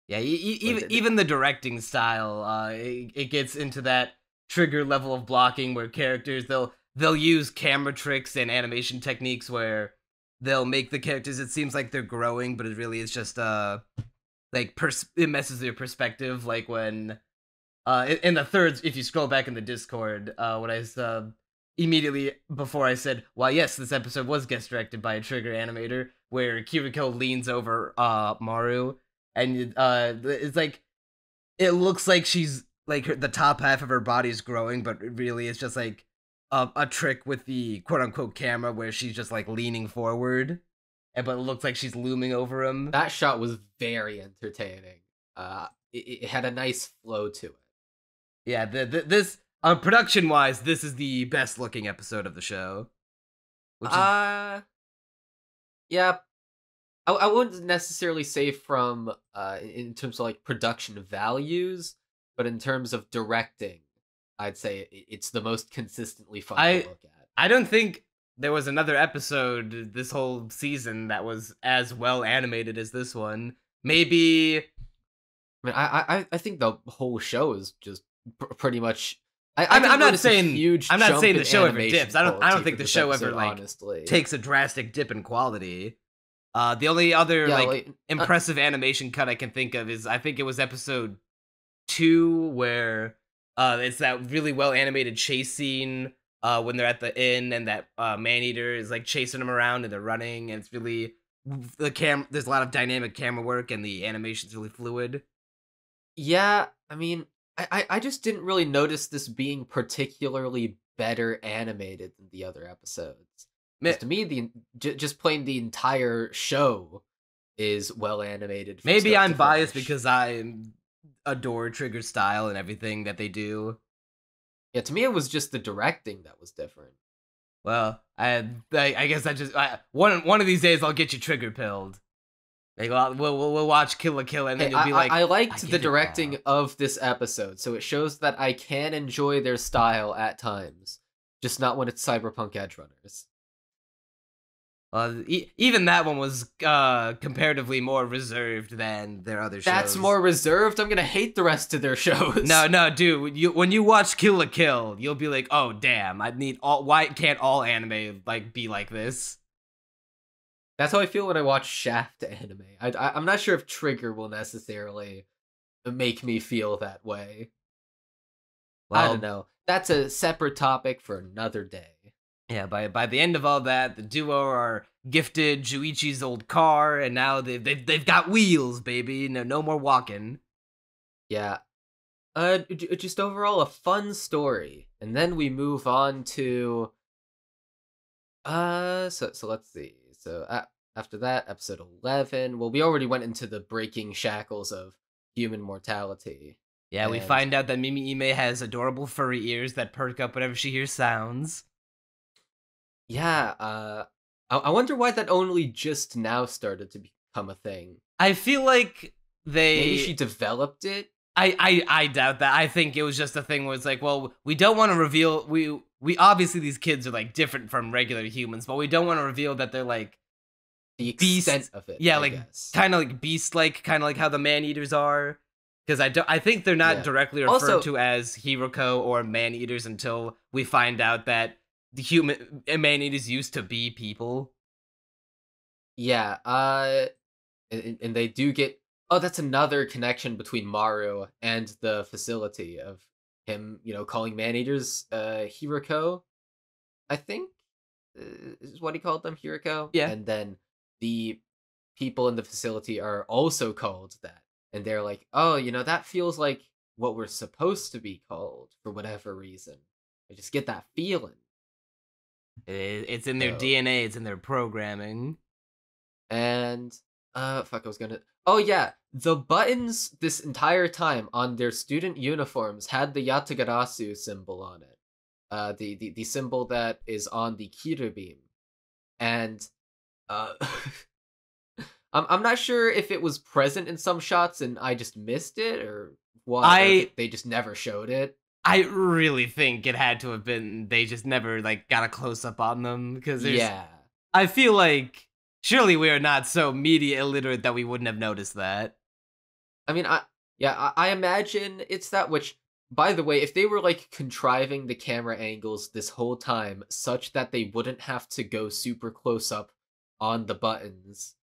Speaker 2: Yeah, even the directing style, it gets into that Trigger level of blocking where characters they'll use camera tricks and animation techniques where they'll make the characters it seems like they're growing, but it really is just like it messes their perspective, like when in the third, if you scroll back in the Discord, when I immediately before I said, "Why, yes, this episode was guest directed by a Trigger animator," where Kiruko leans over Maru, and it's like it looks like she's like the top half of her body is growing, but really it's just like a trick with the quote unquote camera where she's just like leaning forward, but it looks like she's looming over him.
Speaker 3: That shot was very entertaining. It had a nice flow to it.
Speaker 2: Yeah, this production wise, this is the best looking episode of the show.
Speaker 3: Yeah, I wouldn't necessarily say from in terms of like production values, but in terms of directing, I'd say it's the most consistently fun to look at.
Speaker 2: I don't think there was another episode this whole season that was as well animated as this one. Maybe.
Speaker 3: I mean, I think the whole show is just pretty much.
Speaker 2: I'm not saying the show ever
Speaker 3: animation
Speaker 2: dips. I don't think the show
Speaker 3: episode,
Speaker 2: ever like
Speaker 3: honestly
Speaker 2: takes a drastic dip in quality. The only other impressive animation cut I can think of is I think it was episode 2 where it's that really well animated chase scene when they're at the inn and that man-eater is like chasing them around and they're running, and it's really there's a lot of dynamic camera work and the animation's really fluid.
Speaker 3: Yeah, I mean, I just didn't really notice this being particularly better animated than the other episodes. To me, just plain the entire show is well animated.
Speaker 2: Maybe I'm biased because I adore Trigger style and everything that they do.
Speaker 3: Yeah, to me it was just the directing that was different.
Speaker 2: Well, I guess one of these days I'll get you Trigger pilled. Like, we'll watch Kill la Kill and then you'll be like,
Speaker 3: I liked the directing of this episode, so it shows that I can enjoy their style at times, just not when it's Cyberpunk Edgerunners.
Speaker 2: Even that one was comparatively more reserved than their other shows.
Speaker 3: That's more reserved? I'm gonna hate the rest of their shows.
Speaker 2: No, dude. When you watch Kill la Kill, you'll be like, oh damn, why can't all anime like be like this?
Speaker 3: That's how I feel when I watch Shaft anime. I'm not sure if Trigger will necessarily make me feel that way. Well, I don't know. That's a separate topic for another day.
Speaker 2: Yeah, by the end of all that, the duo are gifted Juichi's old car, and now they've got wheels, baby. No more walking.
Speaker 3: Yeah. Just overall a fun story. And then we move on to So let's see. So after that, episode 11. Well, we already went into the breaking shackles of human mortality.
Speaker 2: Yeah, we
Speaker 3: And-
Speaker 2: find out that Mimi Ime has adorable furry ears that perk up whenever she hears sounds.
Speaker 3: Yeah. I wonder why that only just now started to become a thing.
Speaker 2: I feel like
Speaker 3: Maybe she developed it.
Speaker 2: I doubt that. I think it was just a thing where it's like, well, we don't want to reveal we obviously these kids are like different from regular humans, but we don't want to reveal that they're like
Speaker 3: The extent of it.
Speaker 2: yeah,
Speaker 3: I
Speaker 2: like
Speaker 3: guess.
Speaker 2: kind of like beast-like, kind of like how the man-eaters are. Because I think they're not
Speaker 3: Yeah.
Speaker 2: directly referred
Speaker 3: Also-
Speaker 2: to as Hiruko or man-eaters until we find out that the human man-eaters used to be people.
Speaker 3: Yeah. And they do get. Oh, that's another connection between Maru and the facility of him, calling man-eaters Hiruko, I think, is what he called them, Hiruko.
Speaker 2: Yeah.
Speaker 3: And then the people in the facility are also called that. And they're like, oh, that feels like what we're supposed to be called for whatever reason. I just get that feeling.
Speaker 2: It's in their
Speaker 3: So-
Speaker 2: DNA, it's in their programming.
Speaker 3: And fuck, I was gonna. Oh yeah, the buttons this entire time on their student uniforms had the Yatagarasu symbol on it. The symbol that is on the Kiru beam, and I'm not sure if it was present in some shots and I just missed it or what. Or if they just never showed it.
Speaker 2: I really think it had to have been they just never like got a close up on them because
Speaker 3: Yeah.
Speaker 2: I feel like surely we are not so media illiterate that we wouldn't have noticed that.
Speaker 3: I mean, I imagine it's that, which, by the way, if they were like contriving the camera angles this whole time such that they wouldn't have to go super close up on the buttons,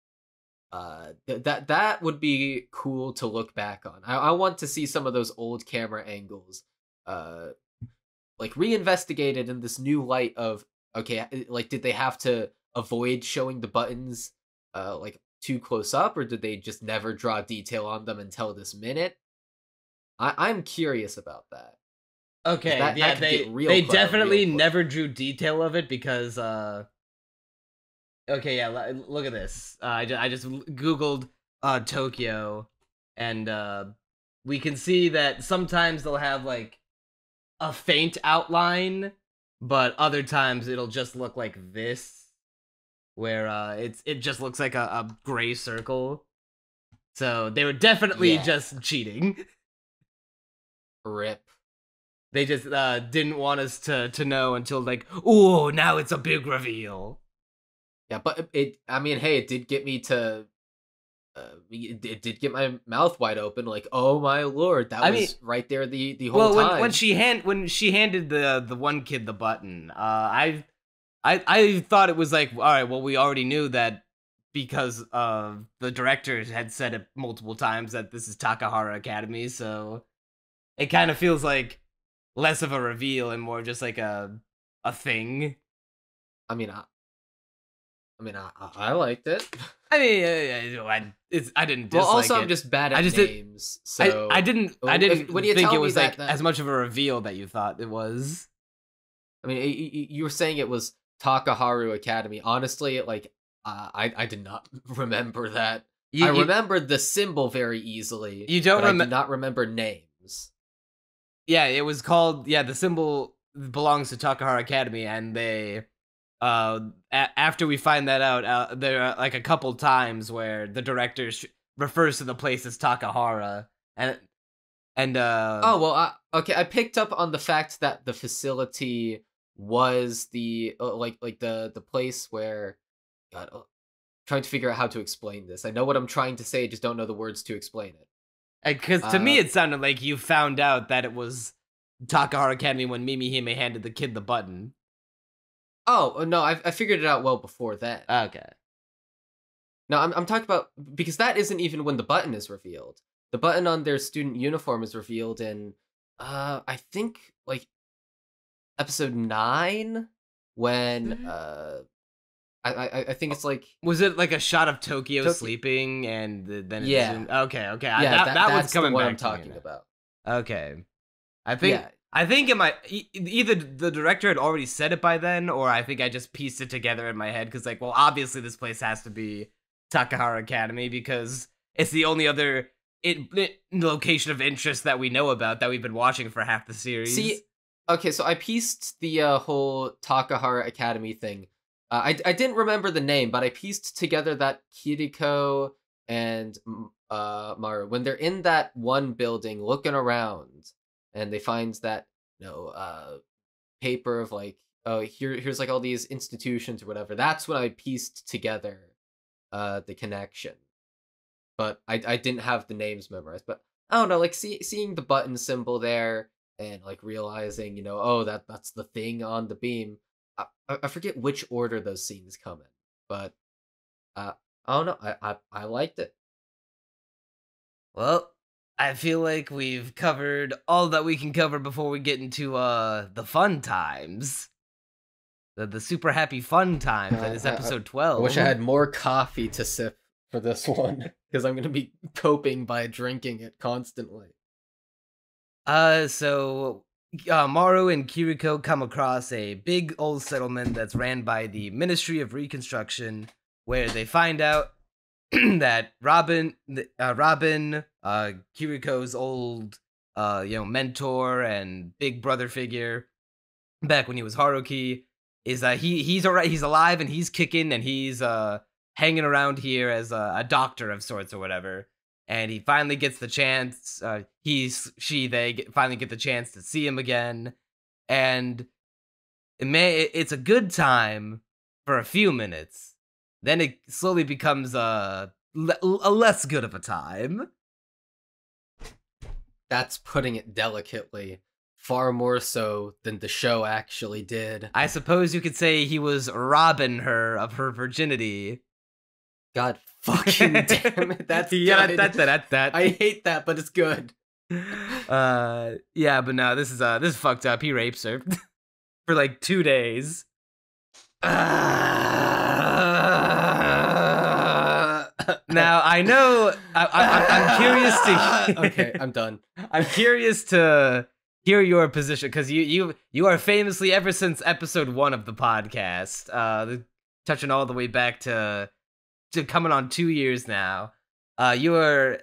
Speaker 3: that would be cool to look back on. I want to see some of those old camera angles, like reinvestigated in this new light of, okay, like did they have to avoid showing the buttons, like too close up, or did they just never draw detail on them until this minute? I'm curious about that.
Speaker 2: Okay,
Speaker 3: That
Speaker 2: yeah,
Speaker 3: could get real
Speaker 2: they
Speaker 3: clever
Speaker 2: definitely
Speaker 3: real quick.
Speaker 2: never drew detail of it because okay, yeah, look at this. I just googled Tokyo, and we can see that sometimes they'll have like a faint outline, but other times it'll just look like this, where it just looks like a gray circle. So they were definitely
Speaker 3: Yeah.
Speaker 2: just cheating.
Speaker 3: Rip.
Speaker 2: They just didn't want us to know until like, oh, now it's a big reveal.
Speaker 3: Yeah, but I mean, hey, it did get me to. It did get my mouth wide open, like, oh my lord, that
Speaker 2: I
Speaker 3: was
Speaker 2: mean,
Speaker 3: right there the whole
Speaker 2: Well,
Speaker 3: time.
Speaker 2: when she handed the one kid the button, I thought it was like, all right, well, we already knew that because the director had said it multiple times that this is Takahara Academy, so it kind of feels like less of a reveal and more just like a thing.
Speaker 3: I mean, I liked it.
Speaker 2: I mean, I didn't dislike
Speaker 3: Well, also,
Speaker 2: it.
Speaker 3: I'm just bad at
Speaker 2: I just
Speaker 3: names, so
Speaker 2: I didn't
Speaker 3: when you
Speaker 2: think
Speaker 3: tell
Speaker 2: it
Speaker 3: me
Speaker 2: was like
Speaker 3: that-
Speaker 2: as much of a reveal that you thought it was.
Speaker 3: I mean, you were saying it was Takaharu Academy. Honestly, like, I did not remember that. I remembered the symbol very easily.
Speaker 2: You don't
Speaker 3: but I
Speaker 2: remem-
Speaker 3: did not remember names.
Speaker 2: Yeah, it was called. Yeah, the symbol belongs to Takahara Academy, and they, after we find that out, there are like a couple times where the director refers to the place as Takahara, and
Speaker 3: Oh well, okay. I picked up on the fact that the facility was the like the place where. God, trying to figure out how to explain this. I know what I'm trying to say, I just don't know the words to explain it.
Speaker 2: because to me it sounded like you found out that it was Takahara Academy when Mimi Hime handed the kid the button.
Speaker 3: Oh no, I figured it out well before that.
Speaker 2: Okay.
Speaker 3: No, I'm talking about because that isn't even when the button is revealed. The button on their student uniform is revealed in, I think like episode 9 when I think it's like
Speaker 2: Was it like a shot of Tokyo
Speaker 3: Tokyo-
Speaker 2: sleeping and then it
Speaker 3: Yeah.
Speaker 2: zoomed- okay
Speaker 3: yeah
Speaker 2: that
Speaker 3: that's
Speaker 2: one's coming
Speaker 3: the one
Speaker 2: back
Speaker 3: I'm
Speaker 2: to me
Speaker 3: talking
Speaker 2: now.
Speaker 3: about.
Speaker 2: Okay. I think
Speaker 3: Yeah,
Speaker 2: I think either the director had already said it by then, or I think I just pieced it together in my head because, like, well, obviously this place has to be Takahara Academy because it's the only other location of interest that we know about that we've been watching for half the series.
Speaker 3: See, okay, so I pieced the whole Takahara Academy thing. I didn't remember the name, but I pieced together that Kiriko and Maru, when they're in that one building looking around, and they find that paper of like, oh, here's like all these institutions or whatever. That's when I pieced together the connection. But I didn't have the names memorized. But I don't know, like seeing the button symbol there and like realizing, oh, that's the thing on the beam. I forget which order those scenes come in, but I don't know. I liked it.
Speaker 2: Well, I feel like we've covered all that we can cover before we get into the fun times. The super happy fun times. That is episode 12.
Speaker 3: I wish I had more coffee to sip for this one, because I'm going to be coping by drinking it constantly.
Speaker 2: So Maru and Kiruko come across a big old settlement that's ran by the Ministry of Reconstruction, where they find out that Robin, Kiruko's old, mentor and big brother figure, back when he was Haruki, is he's alright, he's alive and he's kicking and he's hanging around here as a doctor of sorts or whatever. And he finally gets the chance. They finally get the chance to see him again, and it's a good time for a few minutes. Then it slowly becomes a less good of a time.
Speaker 3: That's putting it delicately. Far more so than the show actually did.
Speaker 2: I suppose you could say he was robbing her of her virginity.
Speaker 3: God fucking damn it, that's good. I hate that, but it's good.
Speaker 2: Yeah, but no, this is fucked up. He rapes her for like 2 days. Now I know I'm curious to.
Speaker 3: Okay, I'm done.
Speaker 2: I'm curious to hear your position because you are famously, ever since episode 1 of the podcast, touching all the way back to coming on 2 years now. You are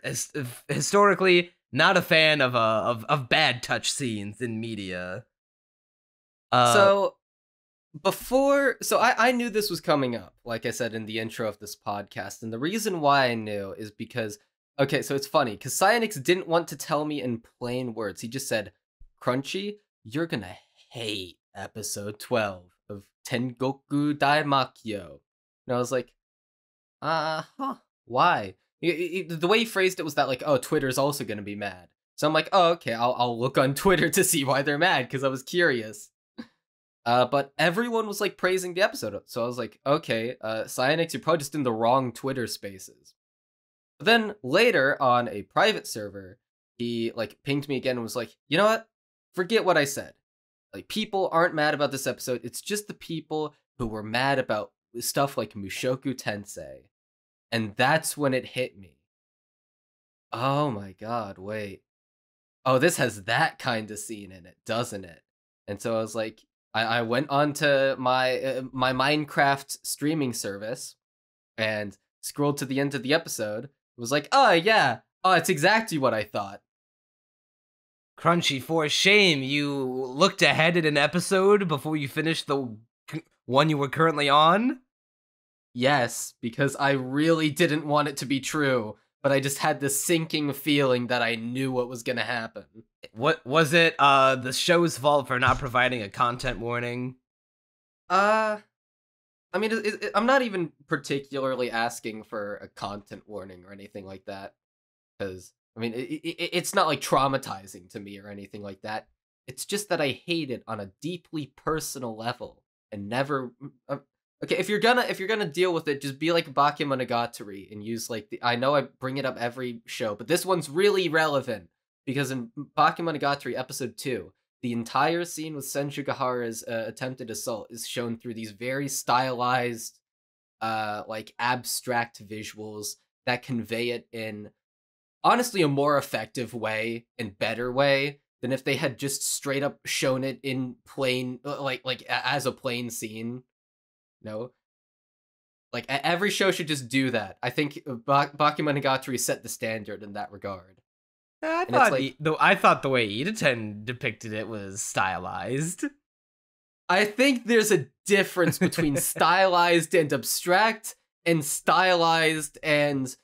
Speaker 2: historically not a fan of bad touch scenes in media.
Speaker 3: So I knew this was coming up, like I said in the intro of this podcast, and the reason why I knew is because, okay, so it's funny, because Cyanix didn't want to tell me in plain words. He just said, Crunchy, you're gonna hate episode 12 of Tengoku Daimakyou. And I was like, why? The way he phrased it was that, like, oh, Twitter's also gonna be mad. So I'm like, oh, okay, I'll look on Twitter to see why they're mad, because I was curious. But everyone was, like, praising the episode, so I was like, okay, Cyanix, you're probably just in the wrong Twitter spaces. But then, later, on a private server, he, like, pinged me again and was like, you know what? Forget what I said. Like, people aren't mad about this episode, it's just the people who were mad about stuff like Mushoku Tensei. And that's when it hit me. Oh my god, wait. Oh, this has that kind of scene in it, doesn't it? And so I was like, I went onto my my Minecraft streaming service and scrolled to the end of the episode. It was like, oh yeah, oh, it's exactly what I thought.
Speaker 2: Crunchy, for shame, you looked ahead at an episode before you finished the one you were currently on?
Speaker 3: Yes, because I really didn't want it to be true, but I just had this sinking feeling that I knew what was gonna happen.
Speaker 2: What was it? The show's fault for not providing a content warning?
Speaker 3: I mean, I'm not even particularly asking for a content warning or anything like that, because, I mean, it's not, like, traumatizing to me or anything like that. It's just that I hate it on a deeply personal level, and never... Okay, if you're gonna deal with it, just be like Bakemonogatari and use, like, I know I bring it up every show, but this one's really relevant, because in Bakemonogatari episode 2, the entire scene with Sen Shigahara's attempted assault is shown through these very stylized, like, abstract visuals that convey it in, honestly, a more effective way and better way than if they had just straight up shown it in plain, as a plain scene. No, like every show should just do that. I think Bakemonogatari set the standard in that regard.
Speaker 2: I thought the way Ida-ten depicted it was stylized.
Speaker 3: I think there's a difference between stylized and abstract, and stylized and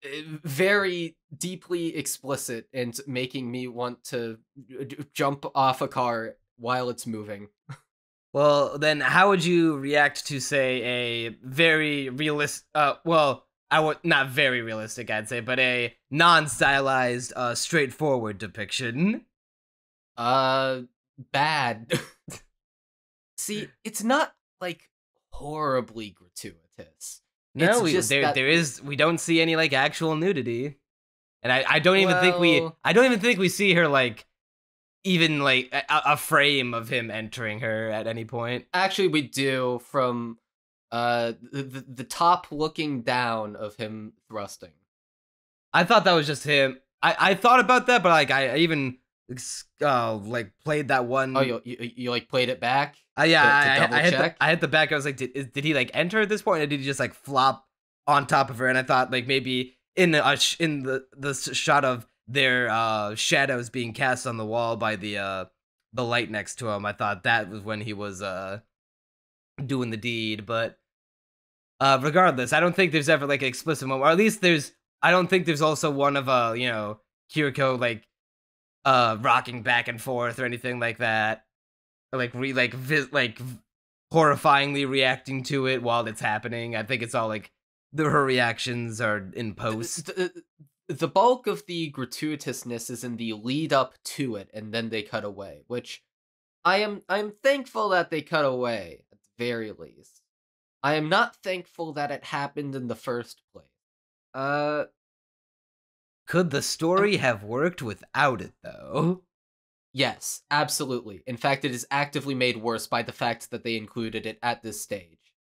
Speaker 3: very deeply explicit and making me want to jump off a car while it's moving.
Speaker 2: Well, then how would you react to, say, a very realistic, not very realistic, I'd say, but a non-stylized, straightforward depiction?
Speaker 3: Bad. See, it's not, like, horribly gratuitous.
Speaker 2: No, we don't see any, like, actual nudity. And I don't even think we see her, like, even, like, a frame of him entering her at any point.
Speaker 3: Actually, we do, from the top looking down of him thrusting.
Speaker 2: I thought that was just him. I thought about that, but, like, I even like played that one.
Speaker 3: Oh, you like played it back?
Speaker 2: Yeah,
Speaker 3: to
Speaker 2: I hit the back. I was like, did he like enter at this point, or did he just like flop on top of her? And I thought like maybe in the shot of their shadows being cast on the wall by the light next to him, I thought that was when he was doing the deed. But regardless, I don't think there's ever like an explicit moment, or at least I don't think there's also one of Kiruko like rocking back and forth or anything like that, or like horrifyingly reacting to it while it's happening. I think it's all like her reactions are in post.
Speaker 3: The bulk of the gratuitousness is in the lead up to it, and then they cut away, which I'm thankful that they cut away at the very least. I am not thankful that it happened in the first place.
Speaker 2: Could the story have worked without it, though?
Speaker 3: Yes, absolutely. In fact, it is actively made worse by the fact that they included it at this stage.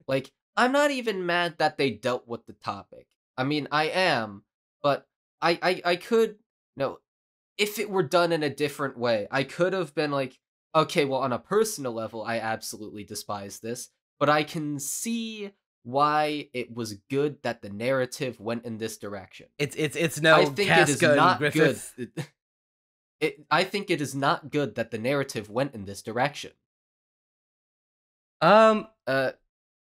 Speaker 3: Like, I'm not even mad that they dealt with the topic. I mean, I am, but I could, if it were done in a different way, I could have been like, okay, well, on a personal level, I absolutely despise this, but I can see why it was good that the narrative went in this direction.
Speaker 2: It's no
Speaker 3: I think
Speaker 2: Casca
Speaker 3: it is not
Speaker 2: and Griffith.
Speaker 3: good. I think it is not good that the narrative went in this direction.
Speaker 2: I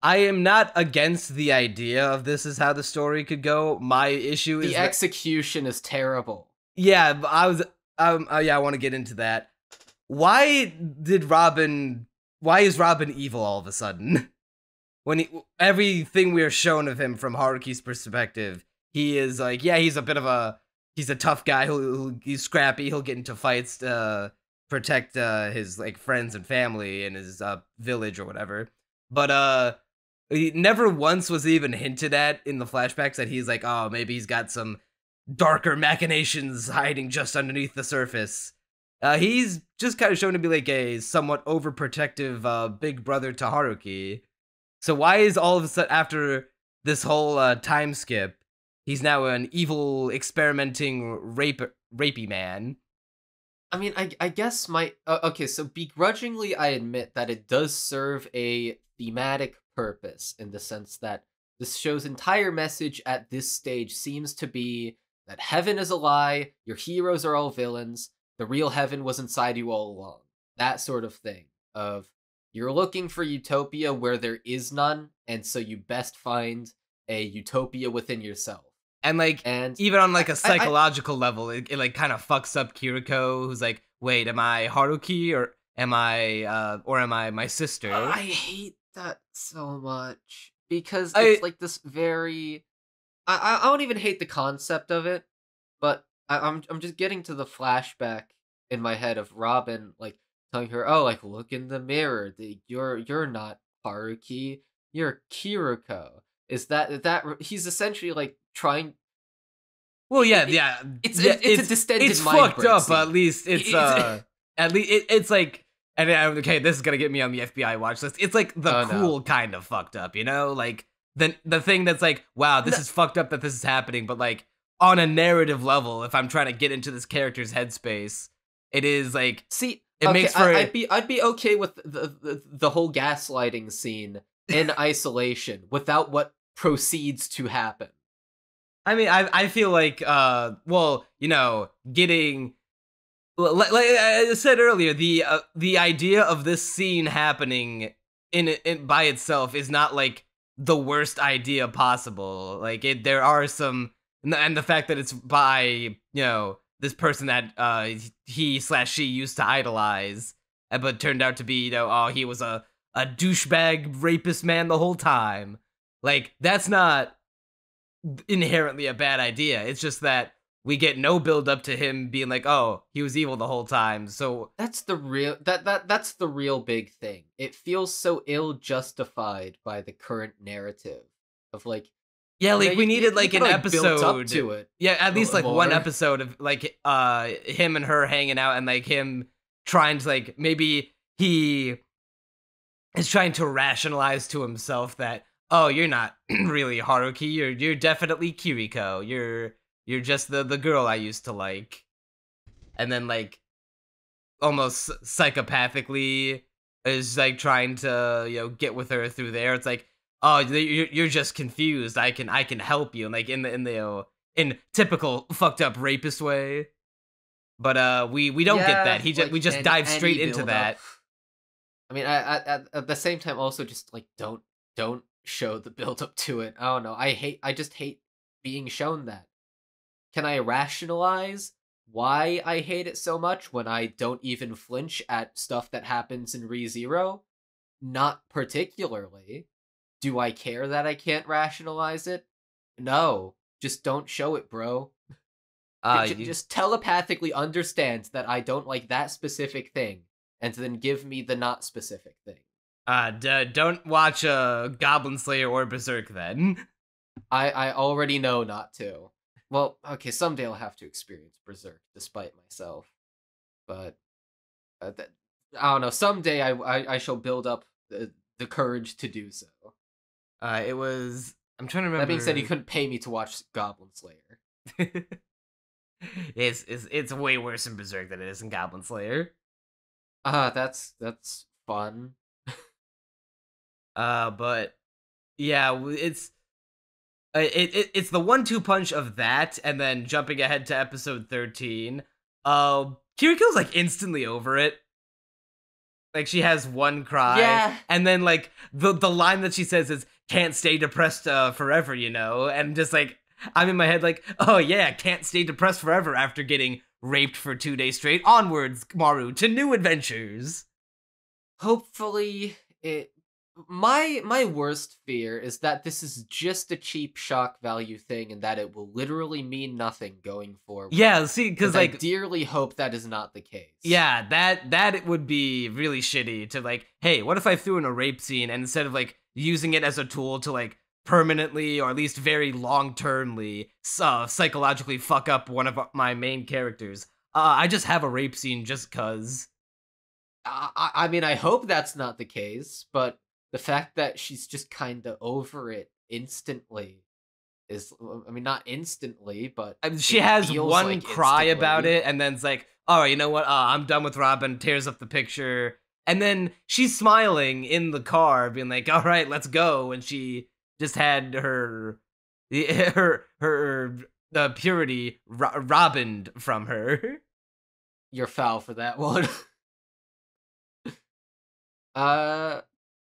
Speaker 2: am not against the idea of this is how the story could go. My issue is
Speaker 3: the execution is terrible.
Speaker 2: Yeah, I want to get into that. Why is Robin evil all of a sudden? When everything we are shown of him from Haruki's perspective, he is like, yeah, he's a tough guy he's scrappy, he'll get into fights to protect his like friends and family and his village or whatever. But he never once was even hinted at in the flashbacks that he's like, oh, maybe he's got some darker machinations hiding just underneath the surface. He's just kind of shown to be like a somewhat overprotective big brother to Haruki. So why is all of a sudden, after this whole time skip, he's now an evil, experimenting, rapey man?
Speaker 3: I mean, I guess okay, so begrudgingly I admit that it does serve a thematic purpose, in the sense that this show's entire message at this stage seems to be that heaven is a lie, your heroes are all villains, the real heaven was inside you all along. That sort of thing, of you're looking for utopia where there is none, and so you best find a utopia within yourself. And
Speaker 2: even on like a psychological level, it like kind of fucks up Kiruko, who's like, wait, am I Haruki or am I my sister?
Speaker 3: I hate that so much, because it's like this very, I don't even hate the concept of it, but I'm just getting to the flashback in my head of Robin like telling her, oh, like, look in the mirror, you're not Haruki, you're Kiruko. Is that he's essentially like trying.
Speaker 2: Well, yeah,
Speaker 3: it's a distended
Speaker 2: it's
Speaker 3: mind
Speaker 2: fucked
Speaker 3: break
Speaker 2: up.
Speaker 3: scene.
Speaker 2: At least it's like, and okay, this is gonna get me on the FBI watch list. It's like the cool kind of fucked up, like the thing that's like, wow, this is fucked up that this is happening, but like on a narrative level, if I'm trying to get into this character's headspace, it is like
Speaker 3: See,
Speaker 2: it makes for
Speaker 3: I'd be okay with the whole gaslighting scene in isolation without what proceeds to happen.
Speaker 2: I mean, I feel like, well, you know, getting, like I said earlier, the idea of this scene happening in by itself is not like the worst idea possible. Like there are some, and the fact that it's by, you know, this person that he/she used to idolize, but turned out to be, you know, oh, he was a douchebag rapist man the whole time. Like that's not inherently a bad idea. It's just that we get no build up to him being like, oh, he was evil the whole time. So
Speaker 3: That's the real that's the real big thing. It feels so ill justified by the current narrative of like,
Speaker 2: yeah, like
Speaker 3: you know,
Speaker 2: we
Speaker 3: you-
Speaker 2: needed
Speaker 3: you
Speaker 2: like an
Speaker 3: could've, built
Speaker 2: episode
Speaker 3: up to it.
Speaker 2: Yeah, at least like one
Speaker 3: more.
Speaker 2: episode of like him and her hanging out and like him trying to like maybe he is trying to rationalize to himself that, oh, you're not really Haruki, you're definitely Kiriko. You're just the girl I used to like. And then like almost psychopathically is like trying to, you know, get with her through there. It's like, oh, you're just confused. I can help you, and like in the in typical fucked up rapist way. But we don't get that. We just dive straight into that.
Speaker 3: I mean, I at the same time also just like don't show the build up to it. I don't know. I just hate being shown that. Can I rationalize why I hate it so much when I don't even flinch at stuff that happens in ReZero? Not particularly. Do I care that I can't rationalize it? No. Just don't show it, bro. Just telepathically understand that I don't like that specific thing, and then give me the not specific thing.
Speaker 2: Don't watch Goblin Slayer or Berserk then.
Speaker 3: I already know not to. Well, okay, someday I'll have to experience Berserk, despite myself. But I don't know. Someday I shall build up the courage to do so.
Speaker 2: It was. I'm trying to remember.
Speaker 3: That being said, you couldn't pay me to watch Goblin Slayer.
Speaker 2: It's way worse in Berserk than it is in Goblin Slayer.
Speaker 3: That's fun.
Speaker 2: But yeah, it's it's the 1-2 punch of that, and then jumping ahead to episode 13. Kiriko's like instantly over it. Like she has one cry,
Speaker 3: Yeah.
Speaker 2: and then like the line that she says is "can't stay depressed forever," you know, and just like I'm in my head like, oh yeah, can't stay depressed forever after getting raped for 2 days straight. Onwards, Maru, to new adventures.
Speaker 3: Hopefully, my worst fear is that this is just a cheap shock value thing, and that it will literally mean nothing going forward.
Speaker 2: Yeah, see, because like
Speaker 3: I dearly hope that is not the case.
Speaker 2: yeah, that it would be really shitty to like, hey, what if I threw in a rape scene and instead of like using it as a tool to like permanently or at least very long-termly psychologically fuck up one of my main characters, I just have a rape scene just cuz.
Speaker 3: I mean, I hope that's not the case, but the fact that she's just kind of over it instantly is, I mean, not instantly, but
Speaker 2: I mean, she has one
Speaker 3: like
Speaker 2: cry
Speaker 3: instantly.
Speaker 2: about it, and then it's like, oh, you know what? I'm done with Robin. Tears up the picture, and then she's smiling in the car, being like, all right, let's go. And she just had her purity robined from her.
Speaker 3: You're foul for that one.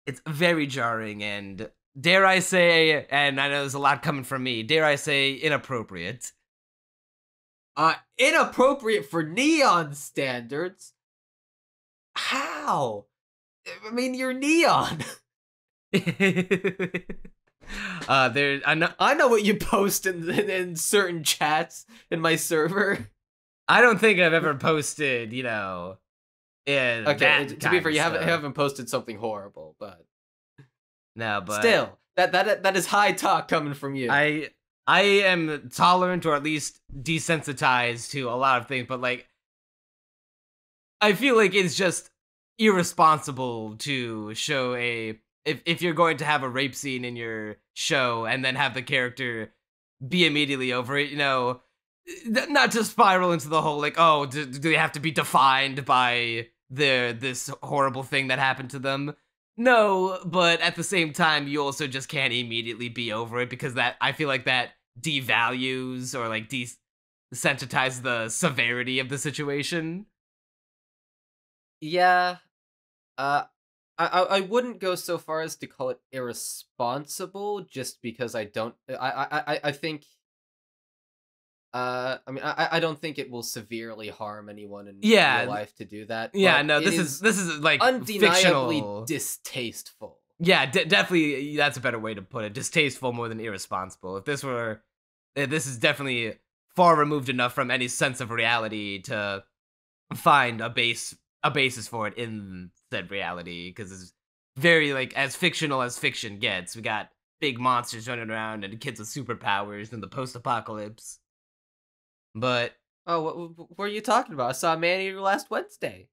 Speaker 2: It's very jarring and, dare I say, and I know there's a lot coming from me, dare I say, inappropriate.
Speaker 3: Inappropriate for Neon standards? How? I mean, you're Neon. I know what you post in certain chats in my server.
Speaker 2: I don't think I've ever posted, you know,
Speaker 3: okay, to be fair, you haven't posted something horrible, but
Speaker 2: no, but
Speaker 3: still, that is high talk coming from you.
Speaker 2: I am tolerant or at least desensitized to a lot of things, but like I feel like it's just irresponsible to show if you're going to have a rape scene in your show and then have the character be immediately over it, you know. not to spiral into the whole like, oh, do they have to be defined by this horrible thing that happened to them? No, but at the same time, you also just can't immediately be over it, because that, I feel like that devalues or like desensitizes the severity of the situation.
Speaker 3: Yeah, I wouldn't go so far as to call it irresponsible, just because I don't. I think. I mean, I don't think it will severely harm anyone in real
Speaker 2: Yeah,
Speaker 3: life to do that.
Speaker 2: yeah,
Speaker 3: but
Speaker 2: no,
Speaker 3: it
Speaker 2: this is like
Speaker 3: undeniably
Speaker 2: fictional.
Speaker 3: distasteful.
Speaker 2: Yeah, definitely, that's a better way to put it. Distasteful more than irresponsible. This is definitely far removed enough from any sense of reality to find a basis for it in said reality, because it's very like as fictional as fiction gets. We got big monsters running around and kids with superpowers in the post-apocalypse. But
Speaker 3: Oh, what are you talking about? I saw Maneater last Wednesday.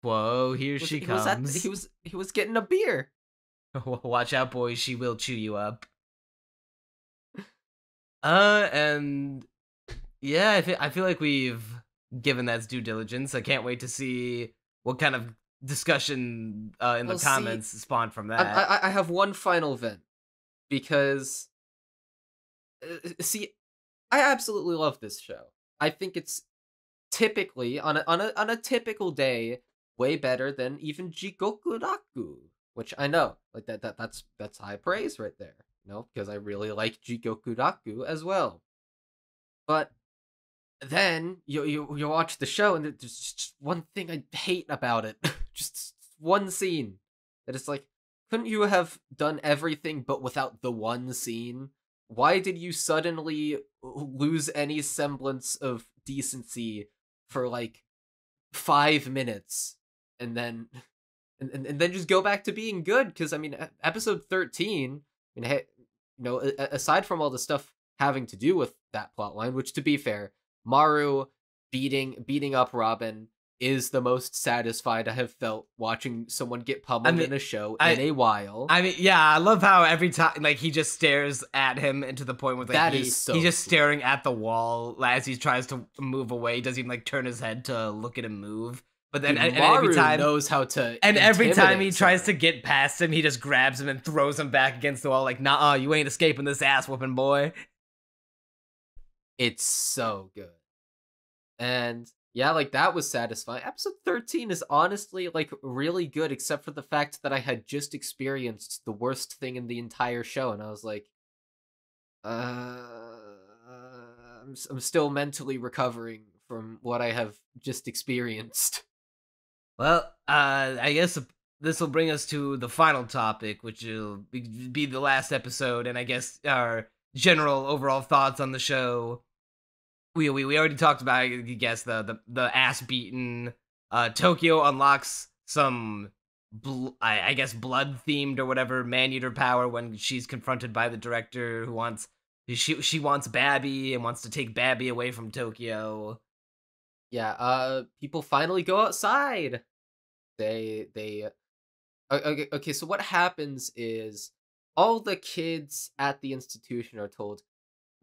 Speaker 2: whoa, here she comes.
Speaker 3: He was getting a beer.
Speaker 2: Watch out, boys, she will chew you up. And yeah, I feel like we've given that due diligence. I can't wait to see what kind of discussion in the comments spawned from that.
Speaker 3: I have one final vent, because see, I absolutely love this show. I think it's typically on a typical day way better than even Jigoku Raku, which I know, like that's high praise right there, you know, because I really like Jigoku Raku as well. But then you watch the show and there's just one thing I hate about it, just one scene that is like, couldn't you have done everything but without the one scene? Why did you suddenly lose any semblance of decency for like 5 minutes and then and then just go back to being good? Because I mean, episode 13, I mean, hey, you know, aside from all the stuff having to do with that plotline, which to be fair, Maru beating up Robin is the most satisfied I have felt watching someone get pummeled in a show in a while.
Speaker 2: I mean, yeah, I love how every time, like, he just stares at him, and to the point where like he's just staring at the wall as he tries to move away. Doesn't even like turn his head to look at him move. But then
Speaker 3: Dude,
Speaker 2: and every time
Speaker 3: knows how to.
Speaker 2: And every time he tries to get past him, he just grabs him and throws him back against the wall. Like, nah, you ain't escaping this ass whooping, boy.
Speaker 3: It's so good, and yeah, like that was satisfying. Episode 13 is honestly like really good, except for the fact that I had just experienced the worst thing in the entire show, and I was like, I'm still mentally recovering from what I have just experienced.
Speaker 2: Well, I guess this will bring us to the final topic, which will be the last episode, and I guess our general overall thoughts on the show. We already talked about, I guess, the ass beaten. Tokio unlocks some I guess blood themed or whatever man-eater power when she's confronted by the director, who wants she wants Babby and wants to take Babby away from Tokio.
Speaker 3: Yeah, people finally go outside. They okay, so what happens is all the kids at the institution are told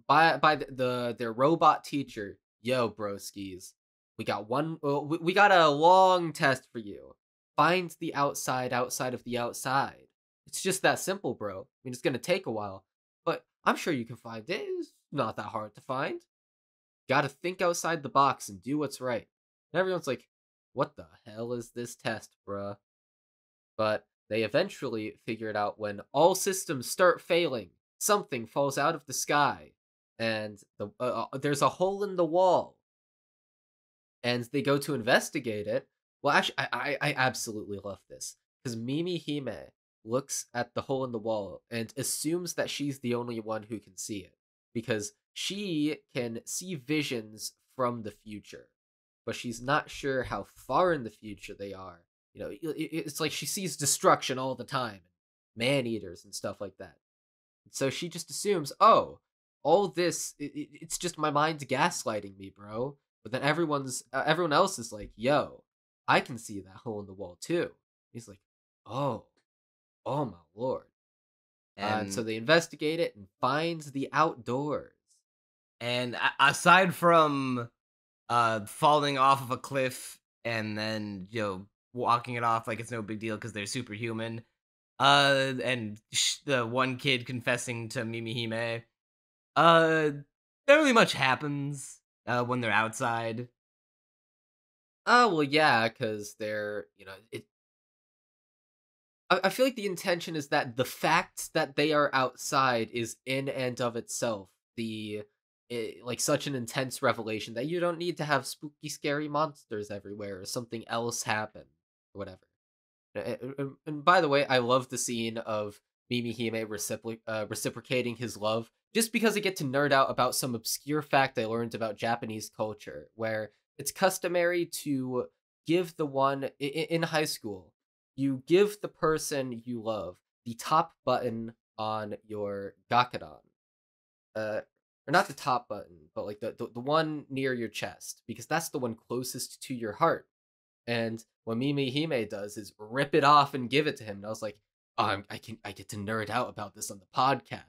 Speaker 3: by their robot teacher, yo broskies, we got we got a long test for you. Find the outside of the outside. It's just that simple, bro. I mean, it's gonna take a while, but I'm sure you can find it. It's not that hard to find. Gotta think outside the box and do what's right. And everyone's like, what the hell is this test, bruh? But they eventually figure it out when all systems start failing. Something falls out of the sky, and there's a hole in the wall. And they go to investigate it. Well, actually, I absolutely love this, because Mimi Hime looks at the hole in the wall and assumes that she's the only one who can see it, because she can see visions from the future, but she's not sure how far in the future they are. You know, it's like she sees destruction all the time, man-eaters and stuff like that. So she just assumes, oh, all this, it's just my mind's gaslighting me, bro. But then everyone else is like, yo, I can see that hole in the wall too. He's like, oh my lord. And so they investigate it and finds the outdoors.
Speaker 2: And aside from falling off of a cliff and then walking it off like it's no big deal because they're superhuman, and the one kid confessing to Mimihime, uh, not really much happens when they're outside.
Speaker 3: Oh, well, yeah, because they're, I feel like the intention is that the fact that they are outside is in and of itself like such an intense revelation that you don't need to have spooky, scary monsters everywhere or something else happen or whatever. And by the way, I love the scene of Mimihime reciprocating his love just because I get to nerd out about some obscure fact I learned about Japanese culture, where it's customary to give the one in high school, you give the person you love the top button on your gakudan. Or not the top button, but like the one near your chest, because that's the one closest to your heart. And what Mimihime does is rip it off and give it to him. And I was like, oh, I get to nerd out about this on the podcast.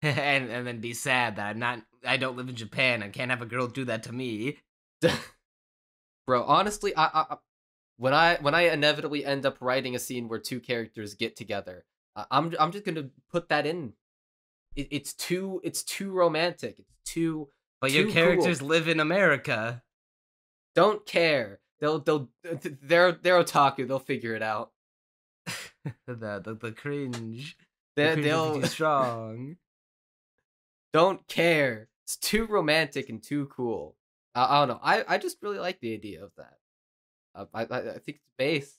Speaker 2: and then be sad that I don't live in Japan and can't have a girl do that to me.
Speaker 3: Bro, honestly, I when I inevitably end up writing a scene where two characters get together, I'm just gonna put that in. It's too romantic. It's too.
Speaker 2: But
Speaker 3: too
Speaker 2: your characters
Speaker 3: cool.
Speaker 2: live in America.
Speaker 3: Don't care. They're otaku. They'll figure it out.
Speaker 2: the cringe.
Speaker 3: They'll
Speaker 2: be strong.
Speaker 3: Don't care. It's too romantic and too cool. I don't know. I just really like the idea of that. I think it's based.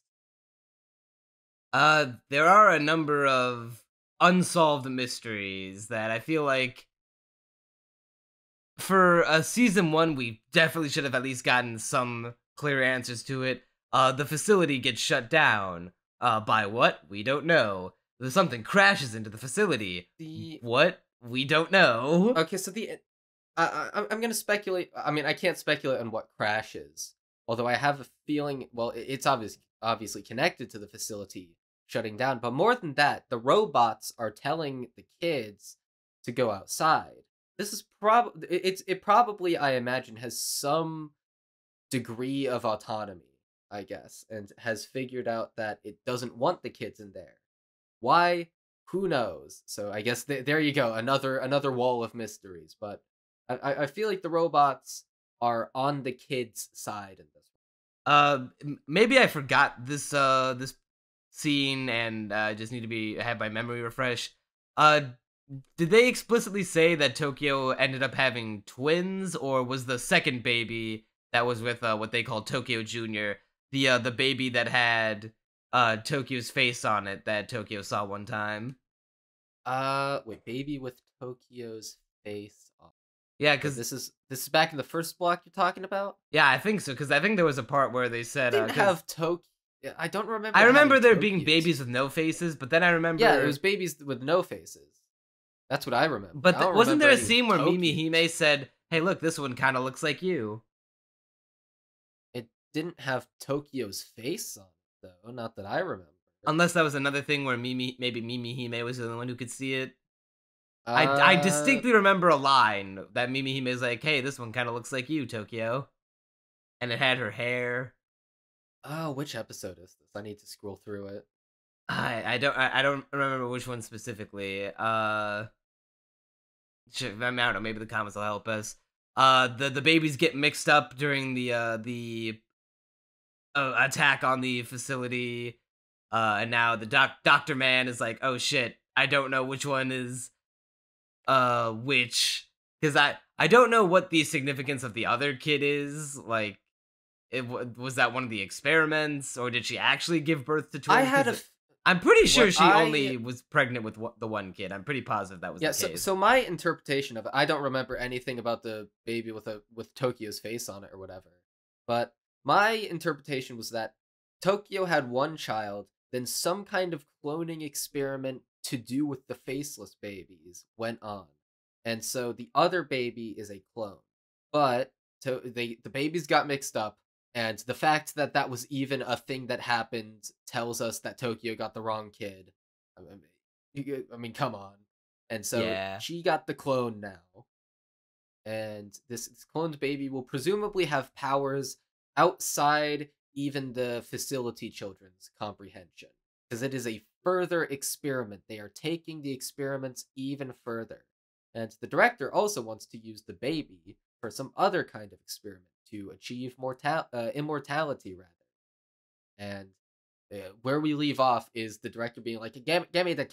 Speaker 2: There are a number of unsolved mysteries that I feel like for season 1 we definitely should have at least gotten some clear answers to it. The facility gets shut down. By what? We don't know. There's something crashes into the facility. What? We don't know.
Speaker 3: Okay, so I'm gonna speculate. I mean, I can't speculate on what crashes. Although I have a feeling, well, it's obviously connected to the facility shutting down. But more than that, the robots are telling the kids to go outside. This is probably, I imagine, has some degree of autonomy, I guess, and has figured out that it doesn't want the kids in there. Why? Who knows? So I guess there you go, another wall of mysteries. But I feel like the robots are on the kids' side in this
Speaker 2: one. Maybe I forgot this this scene and just need to have my memory refreshed. Did they explicitly say that Tokio ended up having twins, or was the second baby that was with what they call Tokio Jr. the baby that had Tokio's face on it that Tokio saw one time?
Speaker 3: Wait, baby with Tokio's face on.
Speaker 2: Yeah, because
Speaker 3: this is back in the first block you're talking about.
Speaker 2: Yeah, I think so. Because I think there was a part where they said
Speaker 3: didn't have Tokio. I don't remember.
Speaker 2: I remember there being babies with no faces, but then I remember
Speaker 3: it was babies with no faces. That's what I remember.
Speaker 2: But wasn't there a scene where Mimihime said, "Hey, look, this one kind of looks like you"?
Speaker 3: It didn't have Tokio's face on it, though. Not that I remember.
Speaker 2: Unless that was another thing where maybe Mimihime was the only one who could see it. I distinctly remember a line that Mimihime is like, "Hey, this one kind of looks like you, Tokio," and it had her hair.
Speaker 3: Oh, which episode is this? I need to scroll through it.
Speaker 2: I don't remember which one specifically. I don't know. Maybe the comments will help us. The babies get mixed up during the attack on the facility, and now the Doctor Man is like, "Oh shit, I don't know which one is which," because I don't know what the significance of the other kid is. Like, was that one of the experiments, or did she actually give birth to twins? I'm pretty sure she only was pregnant with the one kid. I'm pretty positive that was the case.
Speaker 3: So my interpretation of it, I don't remember anything about the baby with Tokio's face on it or whatever. But my interpretation was that Tokio had one child, then some kind of cloning experiment to do with the faceless babies went on. And so the other baby is a clone. But the babies got mixed up. And the fact that that was even a thing that happened tells us that Tokio got the wrong kid. I mean, come on. And so she got the clone now. and this cloned baby will presumably have powers outside even the facility children's comprehension, because it is a further experiment. They are taking the experiments even further. And the director also wants to use the baby for some other kind of experiment to achieve immortality, rather. And where we leave off is the director being like, "Give me the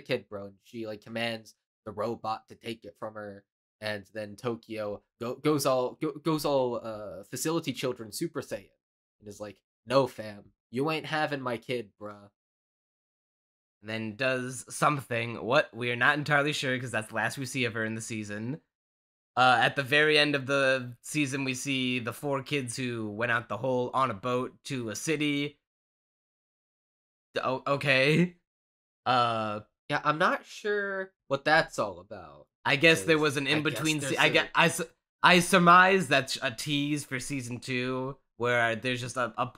Speaker 3: kid, bro." And she like commands the robot to take it from her. And then Tokio goes all facility children Super Saiyan and is like, "No, fam, you ain't having my kid, bruh."
Speaker 2: Then does something, what, we're not entirely sure because that's the last we see of her in the season. At the very end of the season, we see the 4 kids who went out the hole on a boat to a city. Oh, okay.
Speaker 3: Yeah, I'm not sure what that's all about.
Speaker 2: I guess there was an in-between. I surmise that's a tease for season 2, where there's just a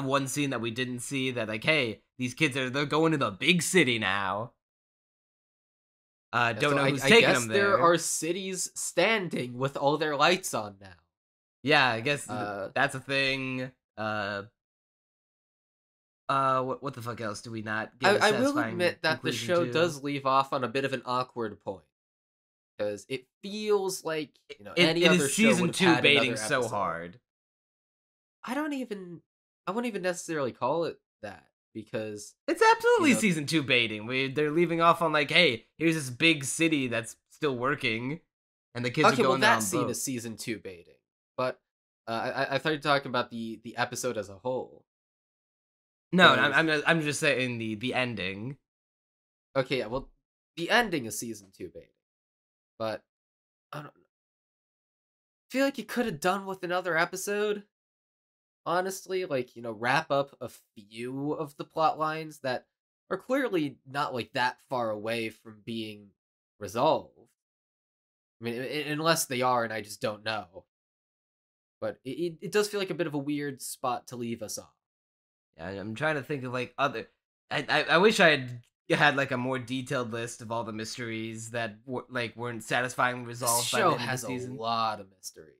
Speaker 2: one scene that we didn't see that, like, hey, these kids they're going to the big city now. Don't know who's taking them there.
Speaker 3: There are cities standing with all their lights on now.
Speaker 2: Yeah, I guess that's a thing. What the fuck else do we not get?
Speaker 3: I will admit that the show does leave off on a bit of an awkward point, because it feels like, you know, any other show
Speaker 2: season 2 baiting so hard.
Speaker 3: I wouldn't even necessarily call it that, because
Speaker 2: it's absolutely season 2 baiting. They're leaving off on like, hey, here's this big city that's still working, and the kids are going
Speaker 3: that scene is season 2 baiting, but I thought you were talking about the episode as a whole.
Speaker 2: No, I'm just saying the ending.
Speaker 3: Okay, yeah, well, the ending is season 2 baiting, but I don't know. I feel like you could have done with another episode. Honestly, like, you know, wrap up a few of the plot lines that are clearly not like that far away from being resolved. I mean, unless they are, and I just don't know. But it does feel like a bit of a weird spot to leave us off.
Speaker 2: Yeah, I'm trying to think of like other. I wish I had like a more detailed list of all the mysteries that weren't satisfyingly resolved.
Speaker 3: This show has a lot of mysteries.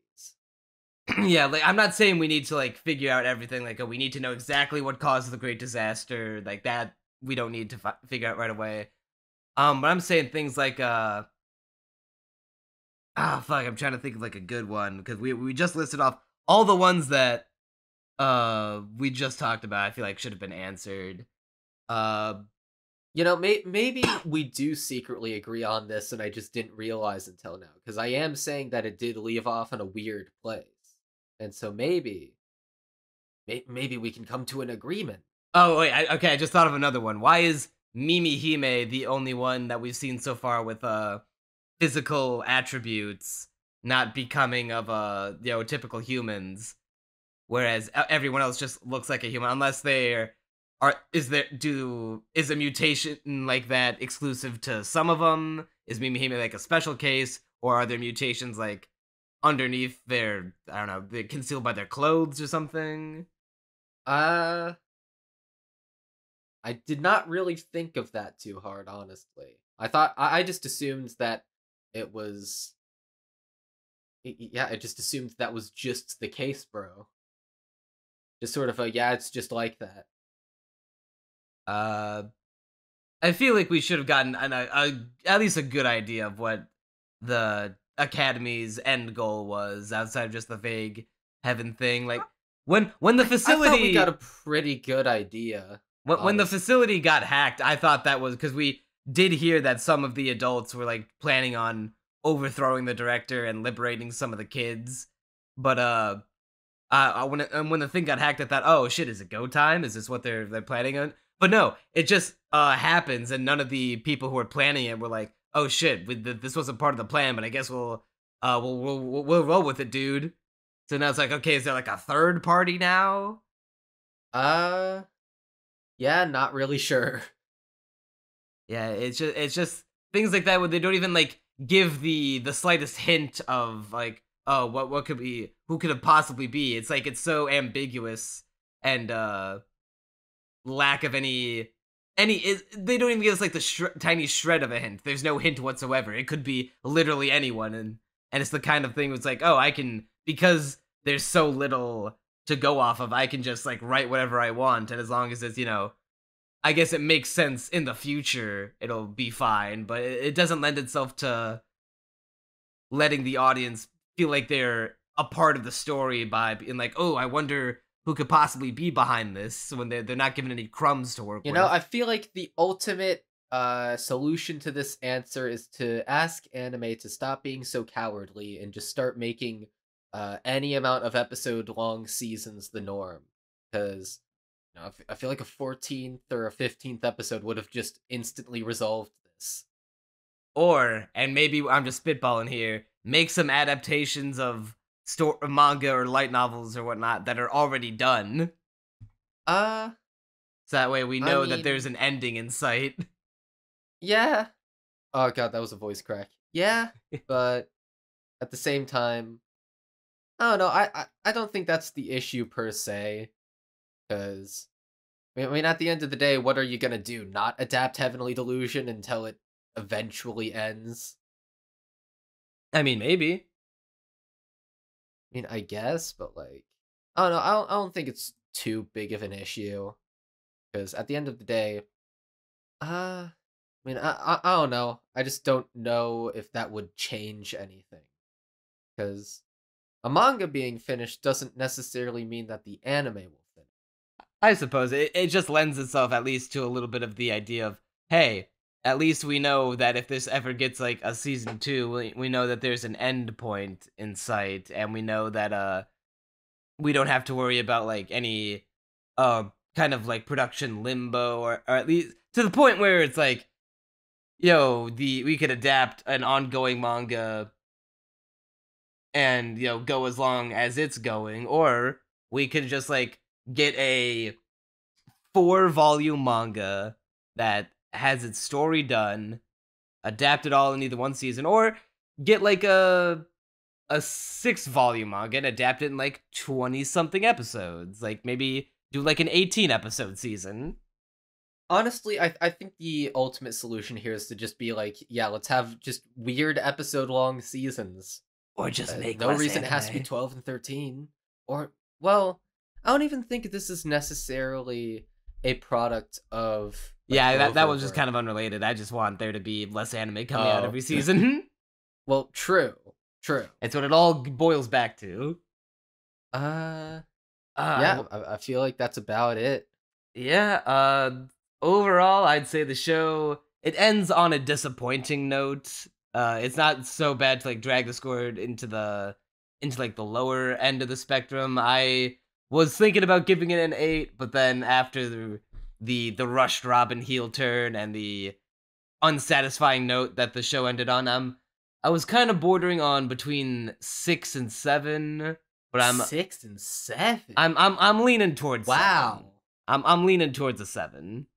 Speaker 2: Yeah, like, I'm not saying we need to like figure out everything. Like, we need to know exactly what caused the Great Disaster. Like that, we don't need to figure out right away. But I'm saying things like fuck, I'm trying to think of like a good one, because we just listed off all the ones that we just talked about. I feel like should have been answered.
Speaker 3: You know, maybe we do secretly agree on this, and I just didn't realize until now, because I am saying that it did leave off in a weird place. And so maybe we can come to an agreement.
Speaker 2: Oh, wait, okay, I just thought of another one. Why is Mimi Hime the only one that we've seen so far with physical attributes not becoming of typical humans, whereas everyone else just looks like a human, unless is a mutation like that exclusive to some of them? Is Mimi Hime like a special case, or are there mutations like underneath their, I don't know, they're concealed by their clothes or something?
Speaker 3: I did not really think of that too hard, honestly. I just assumed that it was. Yeah, I just assumed that was just the case, bro. Just sort of it's just like that.
Speaker 2: I feel like we should have gotten at least a good idea of what the Academy's end goal was, outside of just the vague heaven thing. Like, when the facility,
Speaker 3: I thought we got a pretty good idea.
Speaker 2: When the facility got hacked, I thought that was because we did hear that some of the adults were like planning on overthrowing the director and liberating some of the kids. But when the thing got hacked, I thought, oh shit, is it go time? Is this what they're planning on? But no, it just happens, and none of the people who were planning it were like, oh shit, this wasn't part of the plan, but I guess we'll roll with it, dude. So now it's like, okay, is there like a third party now?
Speaker 3: Yeah, not really sure.
Speaker 2: Yeah, it's just things like that where they don't even like give the slightest hint of like, oh, what could be, who could it possibly be? It's like, it's so ambiguous and lack of any they don't even give us like the tiny shred of a hint. There's no hint whatsoever. It could be literally anyone, and And it's the kind of thing where it's like, oh, I can, because there's so little to go off of, I can just, like, write whatever I want, and as long as it's, you know, I guess it makes sense in the future, it'll be fine, but it doesn't lend itself to letting the audience feel like they're a part of the story by being like, oh, I wonder who could possibly be behind this, when they're not given any crumbs to work with.
Speaker 3: You know, I feel like the ultimate solution to this answer is to ask anime to stop being so cowardly and just start making any amount of episode-long seasons the norm. Because you know, I feel like a 14th or a 15th episode would have just instantly resolved this.
Speaker 2: Or, and maybe I'm just spitballing here, make some adaptations of manga or light novels or whatnot that are already done. So that way we know that there's an ending in sight.
Speaker 3: Yeah. Oh god, that was a voice crack. Yeah, but at the same time, I don't know. I don't think that's the issue per se, because I mean, at the end of the day, what are you gonna do? Not adapt Heavenly Delusion until it eventually ends?
Speaker 2: I mean, maybe.
Speaker 3: I mean, I guess, but like, I don't know. I don't think it's too big of an issue, because at the end of the day, I mean, I don't know. I just don't know if that would change anything, because a manga being finished doesn't necessarily mean that the anime will finish.
Speaker 2: I suppose it just lends itself at least to a little bit of the idea of, hey, at least we know that if this ever gets like a season 2, we know that there's an end point in sight, and we know that we don't have to worry about like any kind of like production limbo, or at least to the point where it's like, yo, we could adapt an ongoing manga and, you know, go as long as it's going, or we could just like get a 4-volume manga that has its story done, adapt it all in either one season, or get like a 6-volume manga and adapt it in like 20-something episodes. Like maybe do like an 18-episode season.
Speaker 3: Honestly, I think the ultimate solution here is to just be like, yeah, let's have just weird episode-long seasons.
Speaker 2: Or just make
Speaker 3: no
Speaker 2: less
Speaker 3: reason it has to be
Speaker 2: anime.
Speaker 3: 12 and 13. Or, well, I don't even think this is necessarily a product of... like,
Speaker 2: Yeah, that was
Speaker 3: overwork.
Speaker 2: just kind of unrelated. I just want there to be less anime coming out every season.
Speaker 3: Well, true.
Speaker 2: It's what it all boils back to.
Speaker 3: Yeah, I feel like that's about it.
Speaker 2: Yeah, overall, I'd say the show, it ends on a disappointing note. It's not so bad to like drag the score into like the lower end of the spectrum. I was thinking about giving it an 8, but then after the rushed Robin heel turn and the unsatisfying note that the show ended on, I was kind of bordering on between 6 and 7, but I'm
Speaker 3: 6 and 7.
Speaker 2: I'm leaning towards 7.
Speaker 3: Wow.
Speaker 2: I'm leaning towards a 7.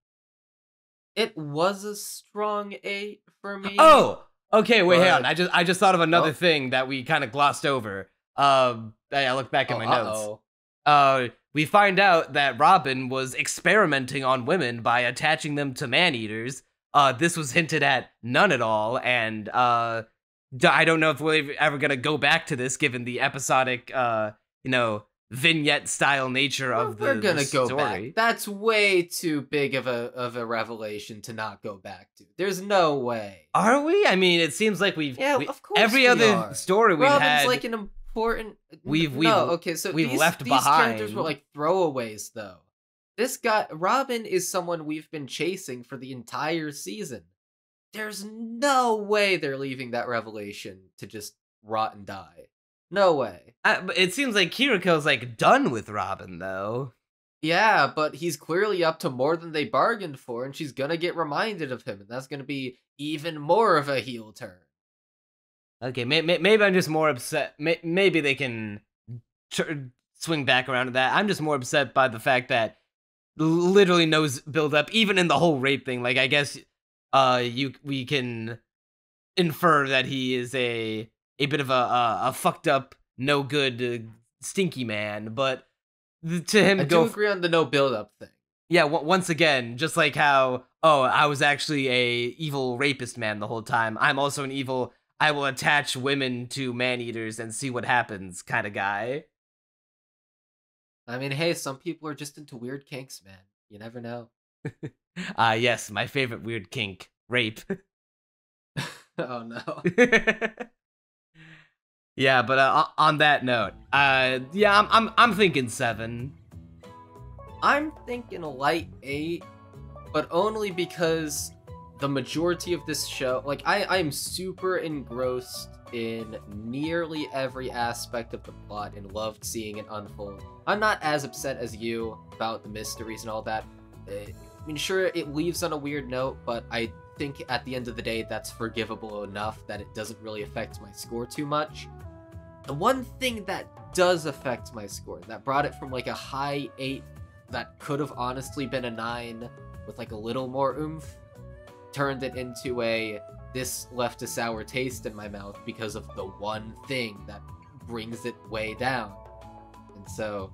Speaker 3: It was a strong 8 for me.
Speaker 2: Oh, okay. Wait, hang on.
Speaker 3: But-
Speaker 2: I just thought of another
Speaker 3: Oh.
Speaker 2: thing that we kind of glossed over. I looked back at my notes.
Speaker 3: Uh-oh.
Speaker 2: We find out that Robin was experimenting on women by attaching them to man-eaters. This was hinted at none at all, and I don't know if we're ever gonna go back to this, given the episodic, vignette-style nature of
Speaker 3: We're gonna
Speaker 2: the
Speaker 3: go
Speaker 2: story.
Speaker 3: back. That's way too big of a revelation to not go back to. There's no way.
Speaker 2: Are we? I mean, it seems like we've
Speaker 3: Of course
Speaker 2: every
Speaker 3: we
Speaker 2: other
Speaker 3: are.
Speaker 2: story we've
Speaker 3: Robin's
Speaker 2: had.
Speaker 3: like an important.
Speaker 2: We've
Speaker 3: okay. So
Speaker 2: we've
Speaker 3: these,
Speaker 2: left
Speaker 3: these characters
Speaker 2: behind.
Speaker 3: were like throwaways, though. This guy, Robin, is someone we've been chasing for the entire season. There's no way they're leaving that revelation to just rot and die. No way.
Speaker 2: But it seems like Kiruko's like done with Robin, though.
Speaker 3: Yeah, but he's clearly up to more than they bargained for, and she's gonna get reminded of him, and that's gonna be even more of a heel turn.
Speaker 2: Okay, maybe I'm just more upset. Maybe they can swing back around to that. I'm just more upset by the fact that literally no build up, even in the whole rape thing. Like, I guess we can infer that he is a bit of a fucked up, no good, stinky man, but to him
Speaker 3: I do agree on the no build-up thing.
Speaker 2: Yeah, once again, just like how, I was actually a evil rapist man the whole time. I'm also an evil, I will attach women to man-eaters and see what happens kind of guy.
Speaker 3: I mean, hey, some people are just into weird kinks, man. You never know.
Speaker 2: Yes, my favorite weird kink, rape.
Speaker 3: Oh no.
Speaker 2: Yeah, but on that note, yeah, I'm thinking 7.
Speaker 3: I'm thinking a light 8, but only because the majority of this show, like, I'm super engrossed in nearly every aspect of the plot and loved seeing it unfold. I'm not as upset as you about the mysteries and all that. I mean, sure, it leaves on a weird note, but I think at the end of the day, that's forgivable enough that it doesn't really affect my score too much. The one thing that does affect my score, that brought it from like a high 8 that could have honestly been a 9 with like a little more oomph, turned it into a this left a sour taste in my mouth because of the one thing that brings it way down. And so,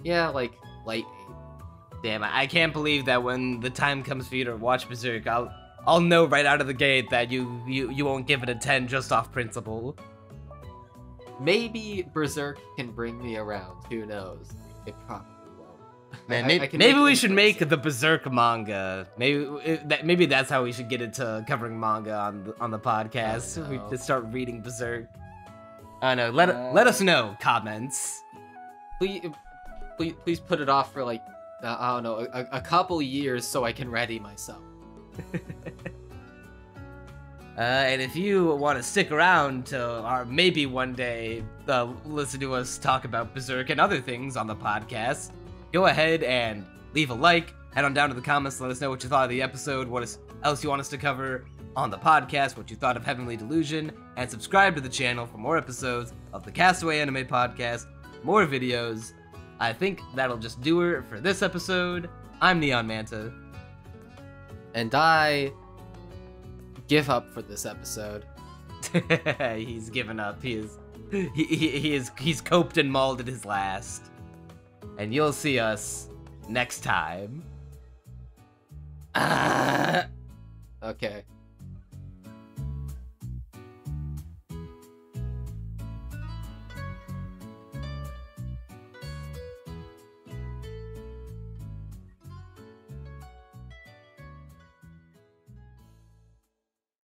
Speaker 3: yeah, like light 8.
Speaker 2: Damn, I can't believe that when the time comes for you to watch Berserk, I'll know right out of the gate that you won't give it a 10 just off principle.
Speaker 3: Maybe Berserk can bring me around. Who knows? It probably won't.
Speaker 2: Man, maybe we should make the Berserk manga. Maybe that's how we should get into covering manga on the podcast.
Speaker 3: Oh, no.
Speaker 2: We just start reading Berserk. I don't know. Let us know. Comments.
Speaker 3: Please put it off for like I don't know, a couple years so I can ready myself.
Speaker 2: And if you want to stick around to maybe one day listen to us talk about Berserk and other things on the podcast, go ahead and leave a like, head on down to the comments, let us know what you thought of the episode, what else you want us to cover on the podcast, what you thought of Heavenly Delusion, and subscribe to the channel for more episodes of the Castaway Anime Podcast, more videos. I think that'll just do it for this episode. I'm Neon Manta.
Speaker 3: And I give up for this episode.
Speaker 2: He's given up. He's coped and mauled at his last. And you'll see us next time.
Speaker 3: Okay.